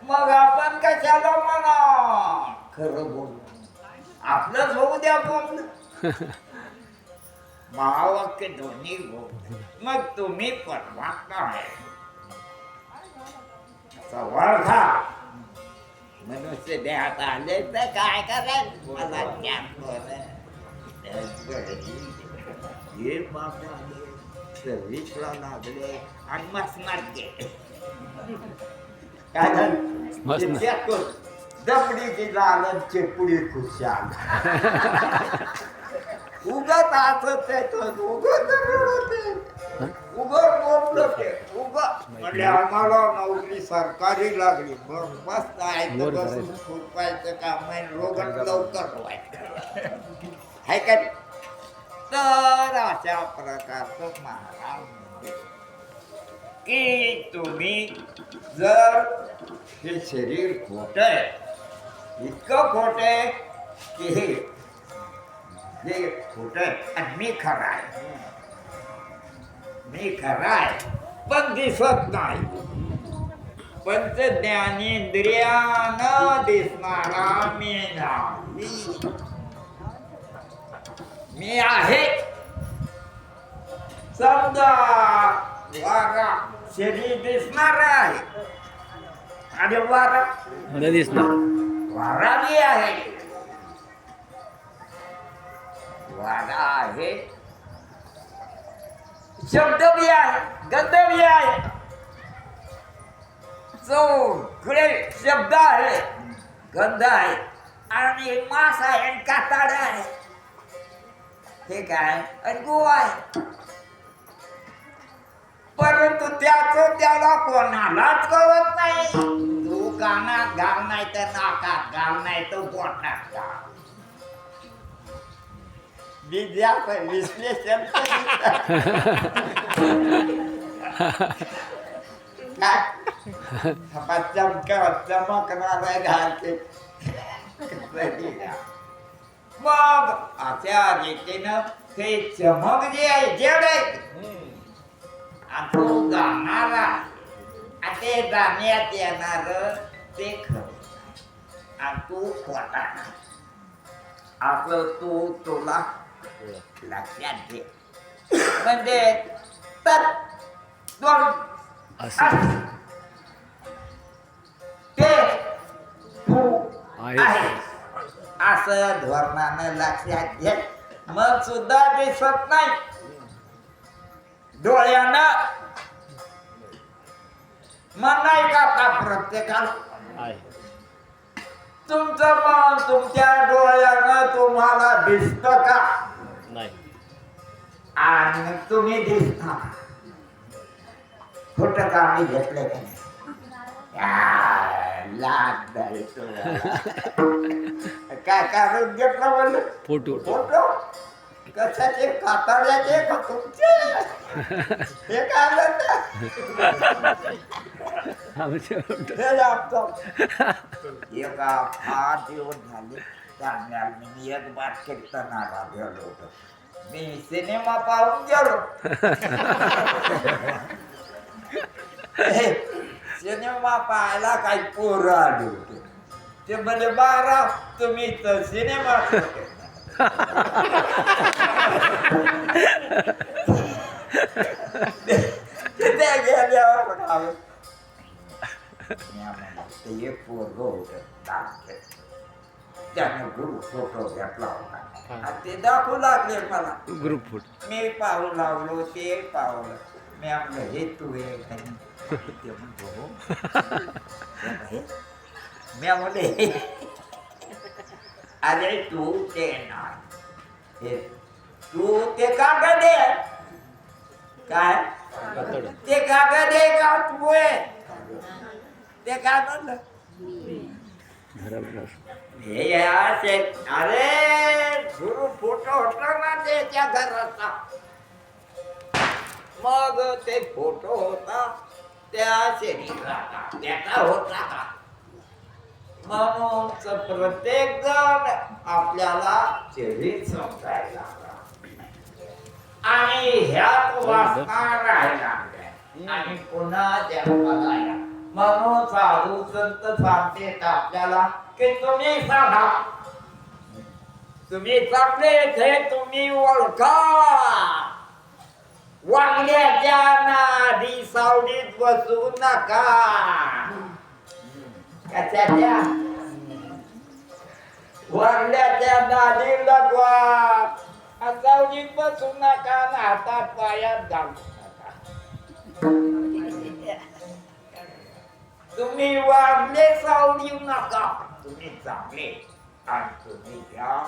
Speaker 2: मग आपण कशाला म्हणा खरं बोल आपलंच होऊ द्या बोंबल महावाक्य दोन्ही बोल मग तुम्ही परमात्मा आहे सवार्था मनुष्य देहात आले तर काय करायचं मला ज्ञान हे बाबा आले सर्विसला लागले आणि मसनात गेले काय झालं दबडी दिला आलं चेपुडी खुशाल उगत असत उगत उगत बोललं ते उगत म्हणजे आम्हाला नोकरी सरकारी लागली मस्त आहे बसून खुरपायचं काम आहे रोगट लवकर व्हायचं आहे का तर अशा प्रकारचं महाराज म्हणजे की तुम्ही जर हे शरीर खोट आहे इतकं खोट आहे की हे खोट आहे आणि मी खरा आहे मी खरा आहे पण दिसत नाही पंच ज्ञानेंद्रियानं दिसणारा मी नाही मी आहे समजा वारा शरीर दिसणार आहे आणि वारा
Speaker 3: दिसणार
Speaker 2: वारा बी आहे वारा आहे शब्द बी आहे गंध बी आहे सगळे शब्द आहे गंध आहे आणि मांस आहे आणि कातड आहे हे काय आणि गोवा आहे परंतु त्याला कोणालाच कळत नाही तू कानात घाल नाही तर नाकात घाल नाही तर पोटात घाल विश्लेषण चमकणारा घालते मग अशा रीतीनं ते चमक जे आहे जेड आहे आणि तो गाणारा आणि ते गाण्यात येणार ते खरं आणि तू खोटा आपलं तू तुला लक्षात घे म्हणजे तर दोन ते तू आहे असं धोरणानं लक्षात घे मग सुद्धा दिसत नाही डोळ्यानं मन नाही का आता प्रत्येकाला तुमचं मन तुमच्या डोळ्यानं तुम्हाला दिसत का
Speaker 4: नाही
Speaker 2: आणि तुम्ही दिसता खोटं का मी घेतलं का नाही लाग काय काढून घेतलं म्हणलं
Speaker 3: फोटो
Speaker 2: फोटो कशाचे कातड्याचे का तुमचे हे काय एका 8 दिवस झाले चांगल्या मी एक बार कीर्तनाला गेलो होतो मी सिनेमा पाहून गेलो सिनेमा पाहायला काही पोरं आले होते ते म्हणजे 12 तुम्ही तर सिनेमा ते गेल्यावर ते एक पोरग होत त्याने ग्रुप फोटो घेतला होता ते दाखवू लागले मला
Speaker 3: ग्रुप फोटो
Speaker 2: मी पाहू लागलो ते पाहलं मी आपलं हे तू हे ते म्हणतो मी म्हणले अरे तू ते नाही तू ते कागद आहे काय ते कागद आहे का तू आहे ते काय म्हणलं हे असे अरे सुरू फोटो होता ना त्याच्या घराचा मग ते फोटो होता त्या शरीराचा त्याचा होता का म्हणून प्रत्येक जण आपल्याला शरीर समजायला आणि ह्यात वासना राहायला आणि पुन्हा जन्माला या. म्हणून साधू संत सांगते आपल्याला की तुम्ही साधा, तुम्ही चांगले हे तुम्ही ओळखा. वांग्याच्या नादी सावडीत बसू नका. कशाच्या? वांग्याच्या नादी लगवा. सावडीत बसू नका ना हातात पायात घालू नका. तुम्ही वांगले सावडीव नका. तुम्ही चांगले आणि तुम्ही घ्या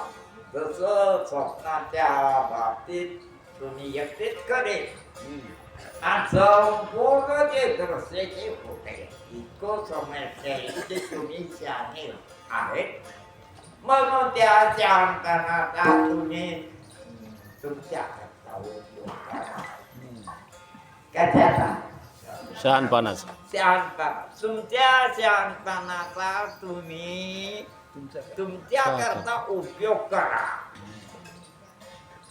Speaker 2: जसं स्वप्नाच्या बाबतीत तुम्ही एकटेच करे आणि संपूर्ण जे दृश्याचे होते इतकं समस्या इतके तुम्ही शहाणे आहेत. म्हणून त्या शहाणपणाचा तुम्ही तुमच्या करता उपयोग करा. कशाचा?
Speaker 4: शहाणपणाचा.
Speaker 2: शहाणपणा. तुमच्या शहाणपणाचा तुम्ही तुमच्या करता उपयोग करा.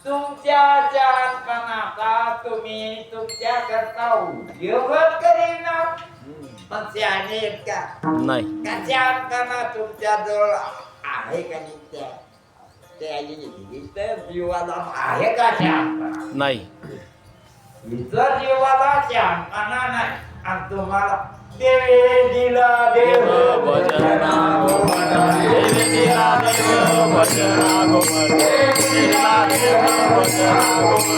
Speaker 2: तुमच्या शहाणपणाचा तुम्ही तुमच्या करता उपयोग करीना. पण शहाणे आहेत का?
Speaker 4: नाही.
Speaker 2: का शहाणपणा तुमच्या जवळ आहे का नाही? त्या जीवाला आहे का शहाणपणा?
Speaker 4: नाही.
Speaker 2: इतर जीवाला शहाणपणा नाही. आणि तुम्हाला देवे दिला देव
Speaker 4: भजना गोमन, देवी दिला देव भजना गोमन, दिला देव भजना गोमन,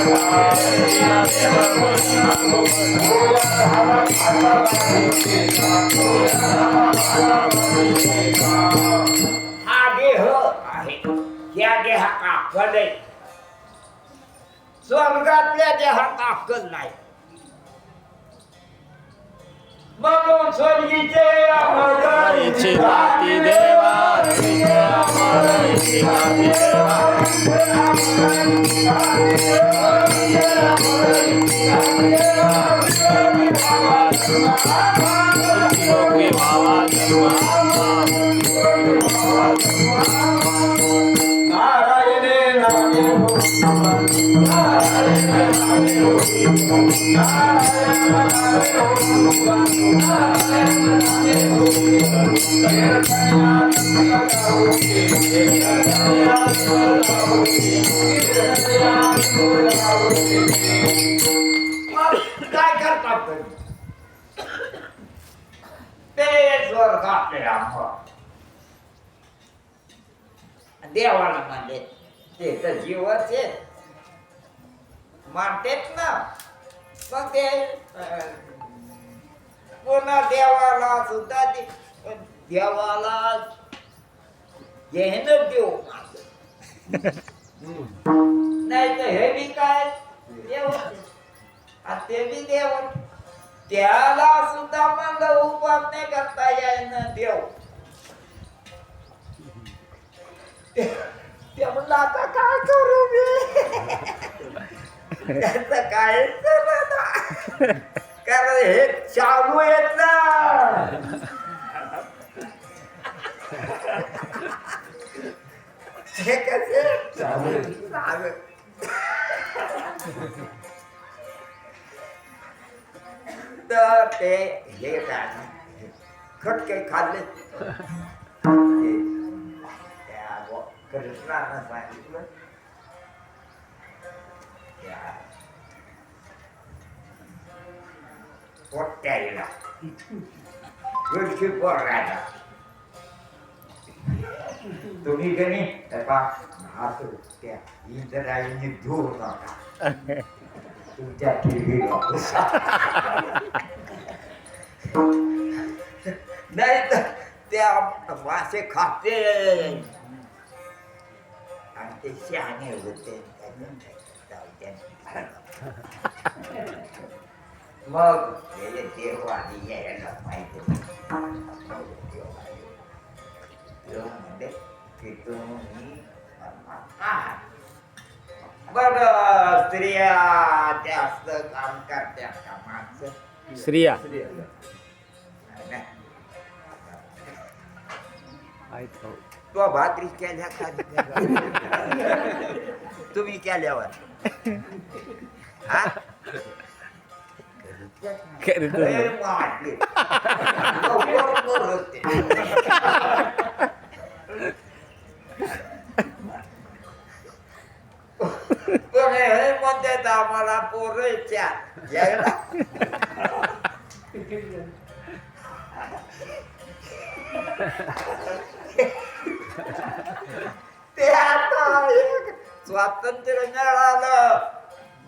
Speaker 4: दिला देव भजना
Speaker 2: हा देह आहे. या देहात अक्कल आहे. स्वर्गातल्या देहात अक्कल नाही. म्हणून स्वर्गीचे अमर
Speaker 4: इच्छिताती देवा, हरीचे अमर इच्छिताती देवा, योगी भावा
Speaker 1: नारायणे
Speaker 2: काय करतात ते स्वर्गातले देवाला म्हणले ते तर जीवाचे मानतेत ना. मग ते पुन्हा देवाला सुद्धा देवाला घेणं देव नाही तर हे बी काय देव आणि ते बी देव. त्याला सुद्धा मला उपासना करता येईन देव. ते म्हणलं आता काय करू मी? त्याचं काय कारण हे चालू येत ना. हे कसे तर ते हे काय खटके खाल्ले. त्या कृष्णानं सांगितलं पोट्याला राजा तुम्ही कणी असं त्या इंद्रायणी धूर नका तुमच्या टीव्हीला नाही तर त्या मासे खाते आणि ते शहाणे होते. मग हे देव आधी यायला पाहिजे. देव म्हणजे की तुम्ही बघ स्त्रिया जास्त काम करत्या का माणसं?
Speaker 4: स्त्रिया
Speaker 2: तो भाकरी केल्या खाली तुम्ही केल्यावर हा लय मारले. लवकर बोलते. पण हे म्हणतात आम्हाला पोरच्या यायला ते आता स्वातंत्र्य मिळालं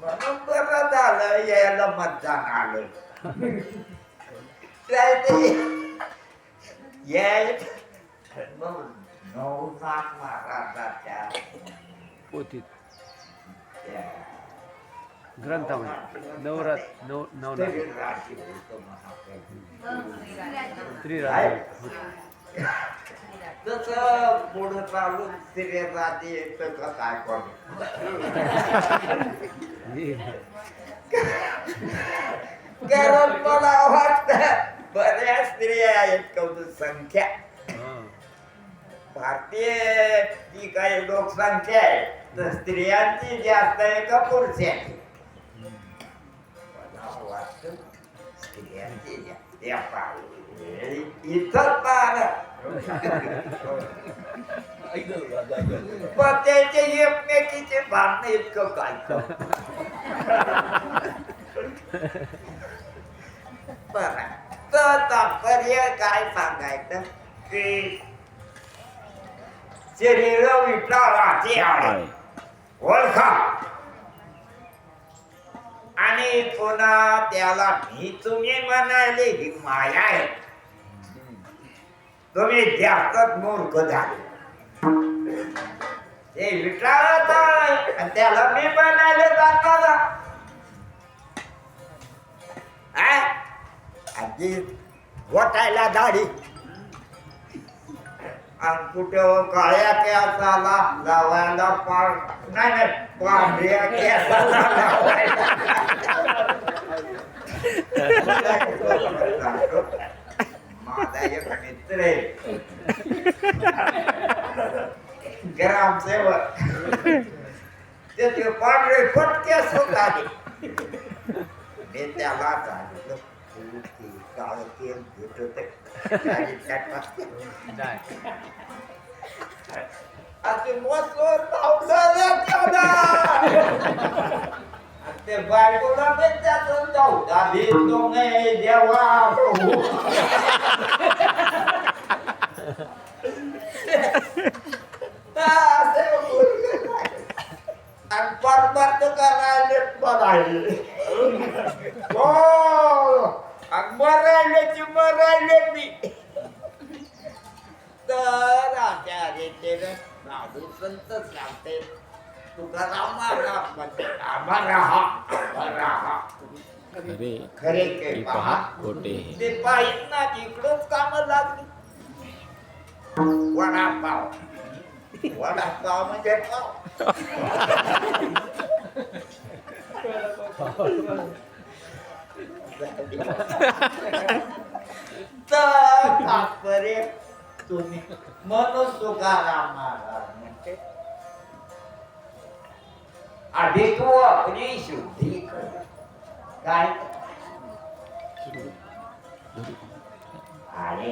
Speaker 2: म्हणून बरं झालं यायला मतदान आलं. नवनाथ महाराजाच्या
Speaker 3: पोथीत ग्रंथामध्ये नवनाथ
Speaker 2: जसं पुढं चालू स्त्रियांसाठी तसं काय करू. कारण मला वाटतं बऱ्याच स्त्रिया आहेत कौतुक संख्या भारतीय जी काही लोकसंख्या आहे तर स्त्रियांची जास्त आहे का पुरुषांची. मला वाटतं स्त्रियांची जास्त इथं पण त्याचे एकमेकीचे भांडण इतकं काय बरं तर तात्पर्य काय सांगायचं की शरीर विठ्ठलाचे आहे ओळखा आणि पुन्हा त्याला मी तुम्ही म्हणाले ही माया आहे. तुम्ही जास्तच मूर्ख झाले. ते विठ्ठलाच आहे आणि त्याला मी म्हणाले जाताना आधी गोटायला दाढी आणि कुठं काळ्या केसाला लावायला नाही पांढऱ्या केसाला लावायला. माझा एक मित्र आहे ग्रामसेवक त्याचे पांढरे फटके सुद्धा मी त्याला सांगितलं काळ तेल भेटत असे मसोर ते बायकोला त्याचं जाऊ दाबी तो नाही देवा आणि परमार्थ करायला बघायले मरायले मी तर आचार्य साधू संत सांगते तुकाराम महाराज म्हणते खरे के पहा ते पाहिजे ना इकडंच काम लागली. वडापाव म्हणजे पाव तर तात्पर्य तुम्ही म्हणून तुकाराम महाराज म्हणते आधी तू आपली शुद्धी कर. काय अरे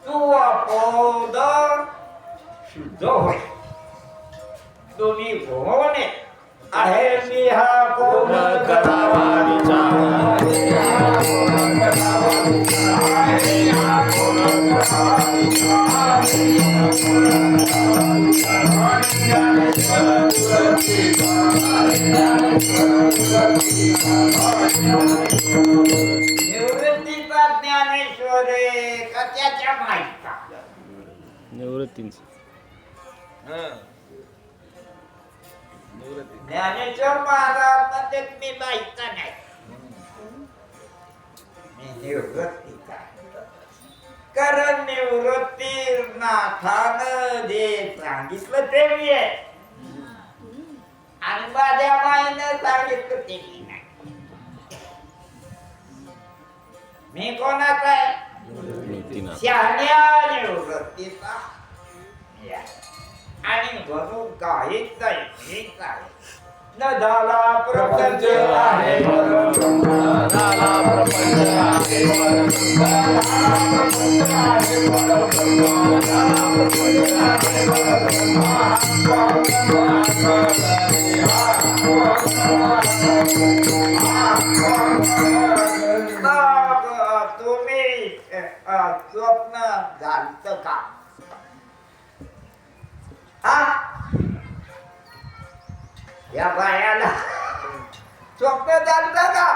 Speaker 2: तू अपोद शुद्ध होय. तुम्ही कोण आहे मी हा कोण
Speaker 4: करावा
Speaker 2: निवृत्तीचा ज्ञानेश्वर का त्याच्या माहिती
Speaker 4: निवृत्तींच
Speaker 2: ज्ञानेश्वर महाराज म्हणते मी बाईचा नाही मी निवृत्तीचा. कारण निवृत्ती नाथानं जे सांगितलं ते मी आहे आणि माझ्या माईनं सांगितलं ते मी नाही. मी कोणाचा आहे शहाण्या निवृत्तीचा आणि म्हणून काहीच नाही मीच आहे. न झाला प्रपंच आहे परब्रह्म.
Speaker 4: झाला प्रपंच आहे परब्रह्म.
Speaker 2: मग तुम्ही स्वप्न झालं का? हा या बायाला स्वप्न झालं का?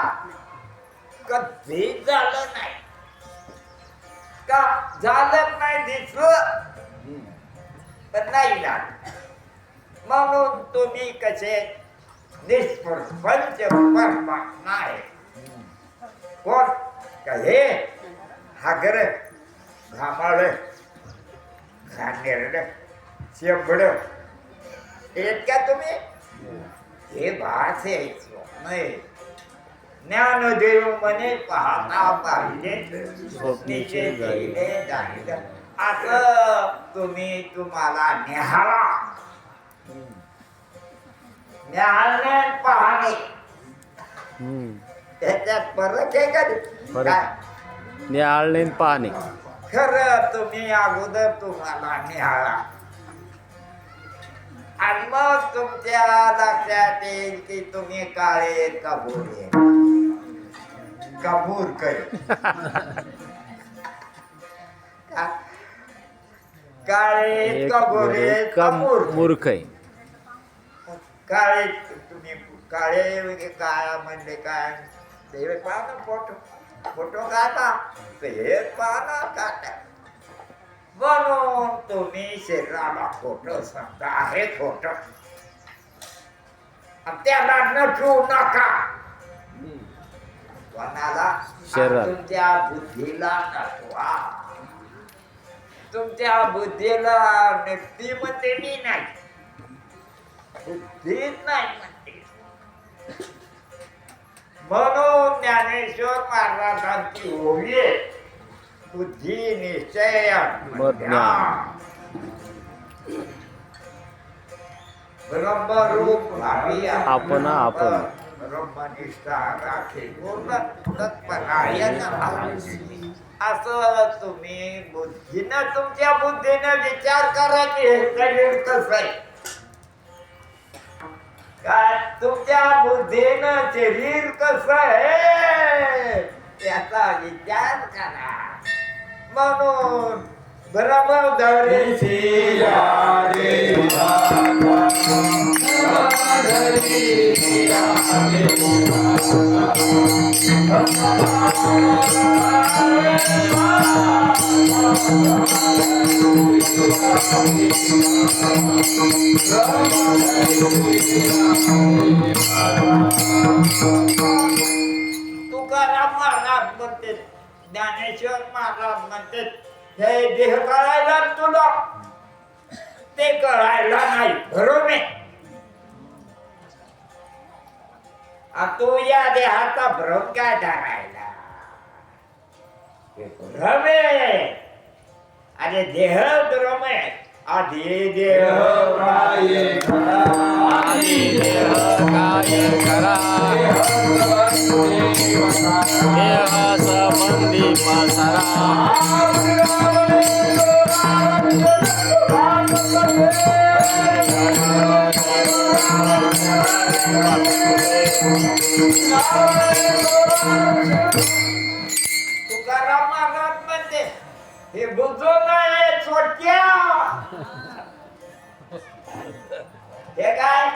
Speaker 2: कधी झालं नाही का? झालं नाही दिसलं पण नाही झालं. म्हणून तुम्ही कसे निष्प्रपंच परमात्मा आहे. कोण का हे हागर घामाळ घाणेरड शेंबड येत का तुम्ही? हे भास आहे, स्वप्न आहे. ज्ञानदेव म्हणे पाहता पाहिजे स्वप्नीचे गेले जाईल. असं तुम्ही तुम्हाला निहाळा. निहाळणे पाहणे त्याच्यात फरक आहे का?
Speaker 4: फरक.
Speaker 2: काय
Speaker 4: निहाळणे पाहणे.
Speaker 2: खरं तुम्ही अगोदर तुम्हाला निहाळा आणि मग तुमच्या लक्षात येईल की तुम्ही काळे का गोरे का मूर्ख काळे का गोरे का मूर्ख.
Speaker 4: मूर्ख आहे.
Speaker 2: काळे तुम्ही काळे म्हणजे काय म्हणजे काय ते पहा ना. फोटो काढा तर हे पहा ना काढा. म्हणून तुम्ही शरीराला खोटं समजा आहे खोटं. त्याला नटू नका. कोणाला?
Speaker 4: शरीराला.
Speaker 2: तुमच्या बुद्धीला नटवा. तुमच्या बुद्धीला नटती म्हणते मी नाही, बुद्धीच नाही म्हणते. म्हणून ज्ञानेश्वर महाराजांची ओवी आहे, बुद्धी निश्चय
Speaker 4: ज्ञान.
Speaker 2: ब्रह्मरूप भावी
Speaker 4: आपण आपण.
Speaker 2: ब्रह्मनिष्ठा राखे पूर्ण तत्परायण भावी. असं तुम्ही बुद्धीनं तुमच्या बुद्धीनं विचार करा की हे शरीर कसं आहे. काय तुमच्या बुद्धीनं शरीर कसं आहे याचा विचार करा. म्हणून ब्रह्मधरी तुकाराम महाराज म्हणते, ज्ञानेश्वर महाराज म्हणते, हे देह कळायला तुला ते कळायला नाही. बरोबर आहे. तू या देहाचा भ्रम काय धरायला? भ्रम आहे. अरे देह भ्रम आहे. आधी देह
Speaker 4: आधी देह काय करा. देह संबंधी पसारा.
Speaker 2: तुकाराम महाराज म्हणते, हे बुजो नाही छोट्या. हे काय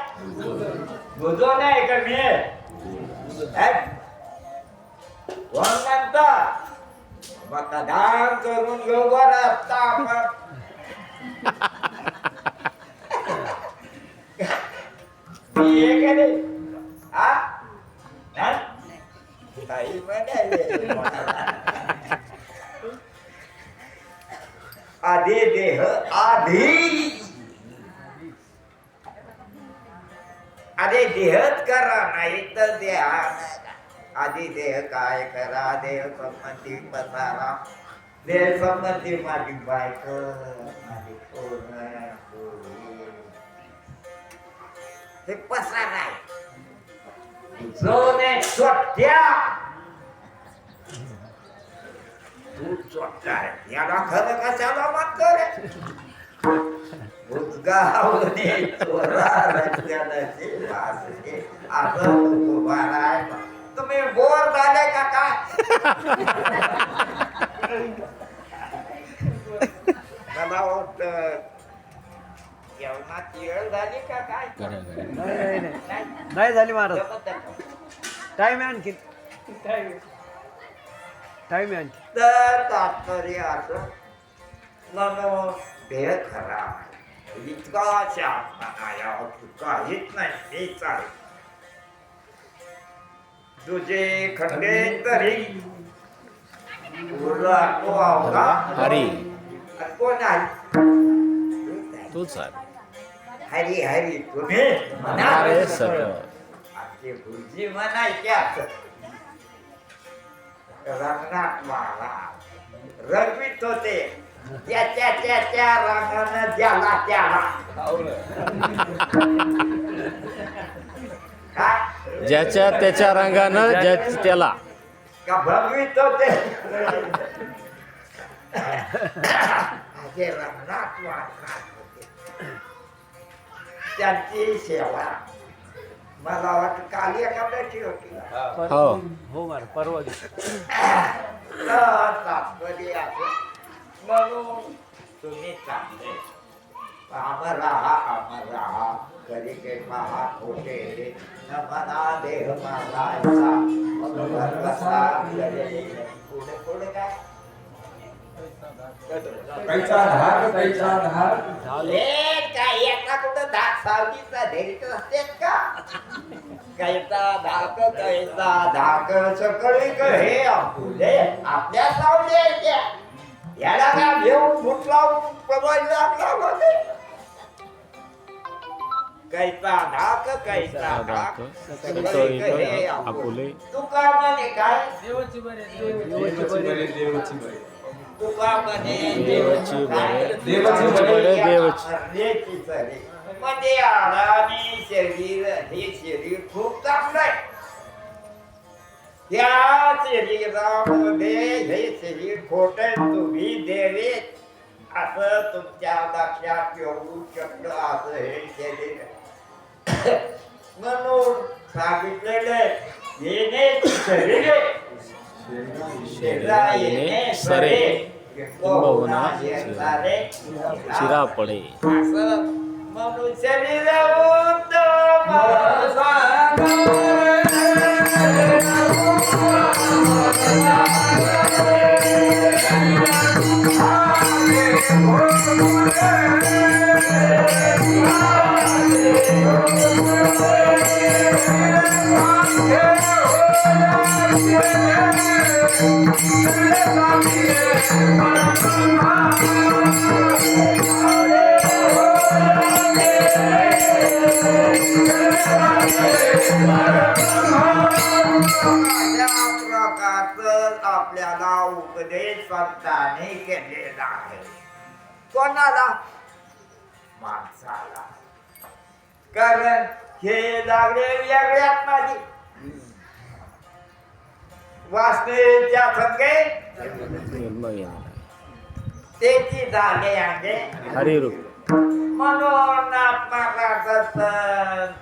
Speaker 2: बुजो नाही का मी कोण म्हणता? मतदान करून लोक असता आपण. मी हे केले हा काही म्हणाले. आधी देह आधी देहच करा नाही तर देहा आधी देह काय करा. देह संबंधी पसारा. देह संबंधी माझी बायको माझी पूर्ण हे पसारा आहे. जोने चोट्या तू चोट्टा आहे याला खरं कशाला म्हणतो रे उद्गावणे चोरा रस्त्याने वाजले असं उभा राहाय तुम्ही बोर झाले का काय मला वाटतं जेवणाची वेळ झाली का काय
Speaker 3: नाही झाली महाराज टाइम आहे आणखी टाइम आहे आणखी
Speaker 2: तर तात्पर्य असं म्हणून भेद खरा इतका शांतपणा काहीच नाही हे चालेल तुझे खंडे तरी तुला तो आवडा
Speaker 4: हरी
Speaker 2: कोण आहे
Speaker 4: तूच आहे
Speaker 2: हरी हरी तुम्ही
Speaker 4: अरे सगळं
Speaker 2: आमचे गुरुजी म्हणायचे असं रंगनाथ महाराज रंगवीत होते त्या रंगानं ज्याला त्याला काय
Speaker 4: ज्याच्या त्याच्या रंगानं ज्याच्या त्याला
Speaker 2: का भगवीत होते असे रंगनाथ महाराज होते त्यांची सेवा मला वाटतं काल एखाद्याची होती
Speaker 4: हो
Speaker 3: हो महाराज परवा दिवशी
Speaker 2: तात्पर्य असं म्हणून तुम्ही चांगले अमर राहा कधी काही पहा खोटे न मना देह मागायचा मग कसा पुढे पुढे काय
Speaker 1: कैचा धाक कैचा धाक
Speaker 2: काय एका कुठं धाक सावलीचा धैर्य असतेच का कैचा धाक सकळी हे फुले आपल्या सावले याला का घेऊन फुटला पवायला लागला होते कैचा धाक सकळी हे
Speaker 4: आपुले
Speaker 2: तुका म्हणे काय
Speaker 1: देवाची बरे देवाची बरे
Speaker 2: तुका म्हणे
Speaker 4: देवाची बरे
Speaker 1: देवाची बरे
Speaker 2: देवाची बरे म्हणजे आरामी शरीर हे शरीर खूप चांगलं आहे त्या शरीरामध्ये हे शरीर खोट तुम्ही देवे असं तुमच्या लक्षात येऊ शकतं असं हे शरीर म्हणून सांगितलेलं येणे शरीर
Speaker 4: येणे सरे किंबहुना शिरा पडे
Speaker 2: असं म्हणून शरीर आपल्याला उपदेश संतांनी केलेला आहे कोणाला माणसाला कारण हे लागले वेगळ्यात माझी वासनेच्या संगे त्याची झाले आहे
Speaker 4: हरिरूप
Speaker 2: म्हणून आत्माकाच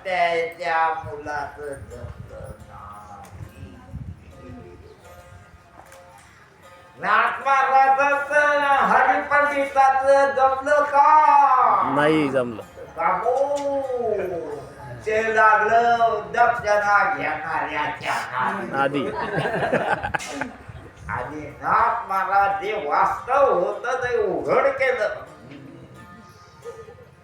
Speaker 2: त्याच्या मुलाचं नाटमाराच हरिपंडिताचं जमलं का
Speaker 4: नाही जमलं
Speaker 2: बाबू ते लागलं दक्षिणा घेणाऱ्याच्या
Speaker 4: आधी
Speaker 2: आणि नाथ महाराज जे वास्तव होत ते उघड केलं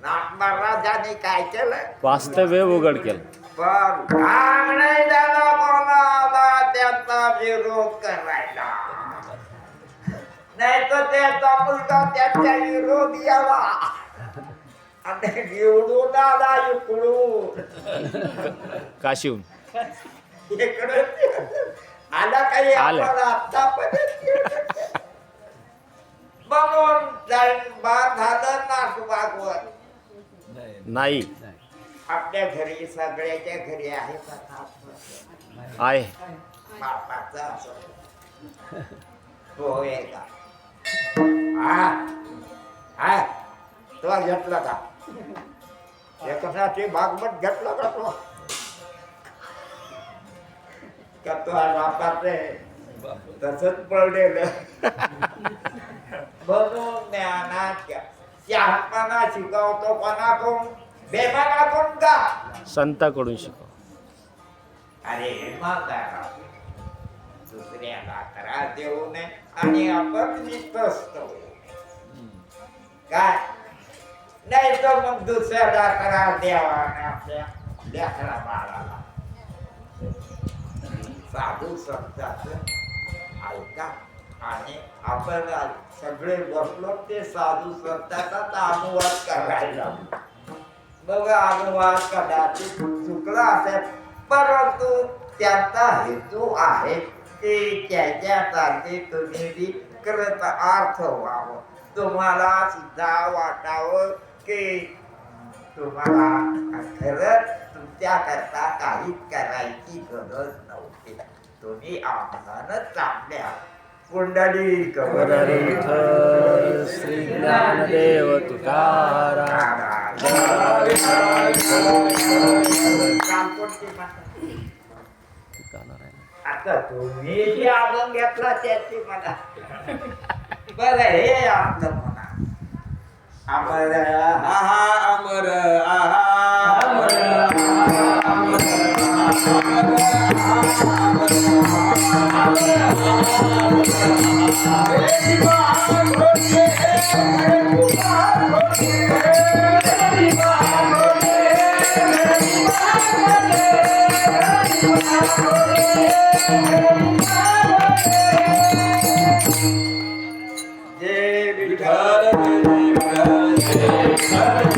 Speaker 2: नाथ महाराजांनी काय केलं
Speaker 4: वास्तव्य उघड केलं
Speaker 2: पण भाग नाही झाला कोणाला त्यांचा विरोध करायला नाही तर त्याचा मुलगा त्याच्या विरोध याला आणि निवडून आला इकडून
Speaker 4: काशीहून
Speaker 2: इकडे आला काही
Speaker 4: आले.
Speaker 2: आपण आता पण म्हणून बार झालं ना भागवत
Speaker 4: नाही
Speaker 2: आपल्या घरी सगळ्याच्या घरी आहे का
Speaker 4: आहे.
Speaker 2: बापाचा असो तो आहे का हा तो घेतला का एकासाठी भागवत घेतला का तो का तो बापाचे तसंच पडलेलं म्हणून ज्ञानाच्या शहाणपणा शिकवतो कोणाकडून बेमानाकडून का
Speaker 4: संताकडून शिकव.
Speaker 2: अरे मग दुसऱ्याला त्रास देऊ नये आणि आपण निष्ठस्थ होऊ. काय नाही तर मग दुसऱ्याला त्रास द्यावा आणि आपल्या लेकरा बाळाला साधू संतांच ऐका आणि आपण सगळे बसलो ते साधू संतांचा अनुवाद करायला बघ अनुवाद कदाचित चुकला असेल परंतु त्यांचा हेतू आहे की त्याच्यासाठी तुम्ही बी करत अर्थ व्हावं तुम्हाला सुद्धा वाटावं की तुम्हाला खरंच तुमच्याकरता काही करायची गरज नव्हती तुम्ही आम्हालाच आपल्या कुंडली
Speaker 4: विठ्ठल श्री ज्ञानदेव तुकाराम.
Speaker 2: आता तुम्ही जे अभंग घेतला त्याची म्हणा बरं हे आपलं म्हणा अमर आहा अमर आहा अमर जय विठ्ठल जय विठ्ठल जय विठ्ठल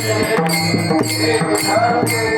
Speaker 2: जय विठ्ठल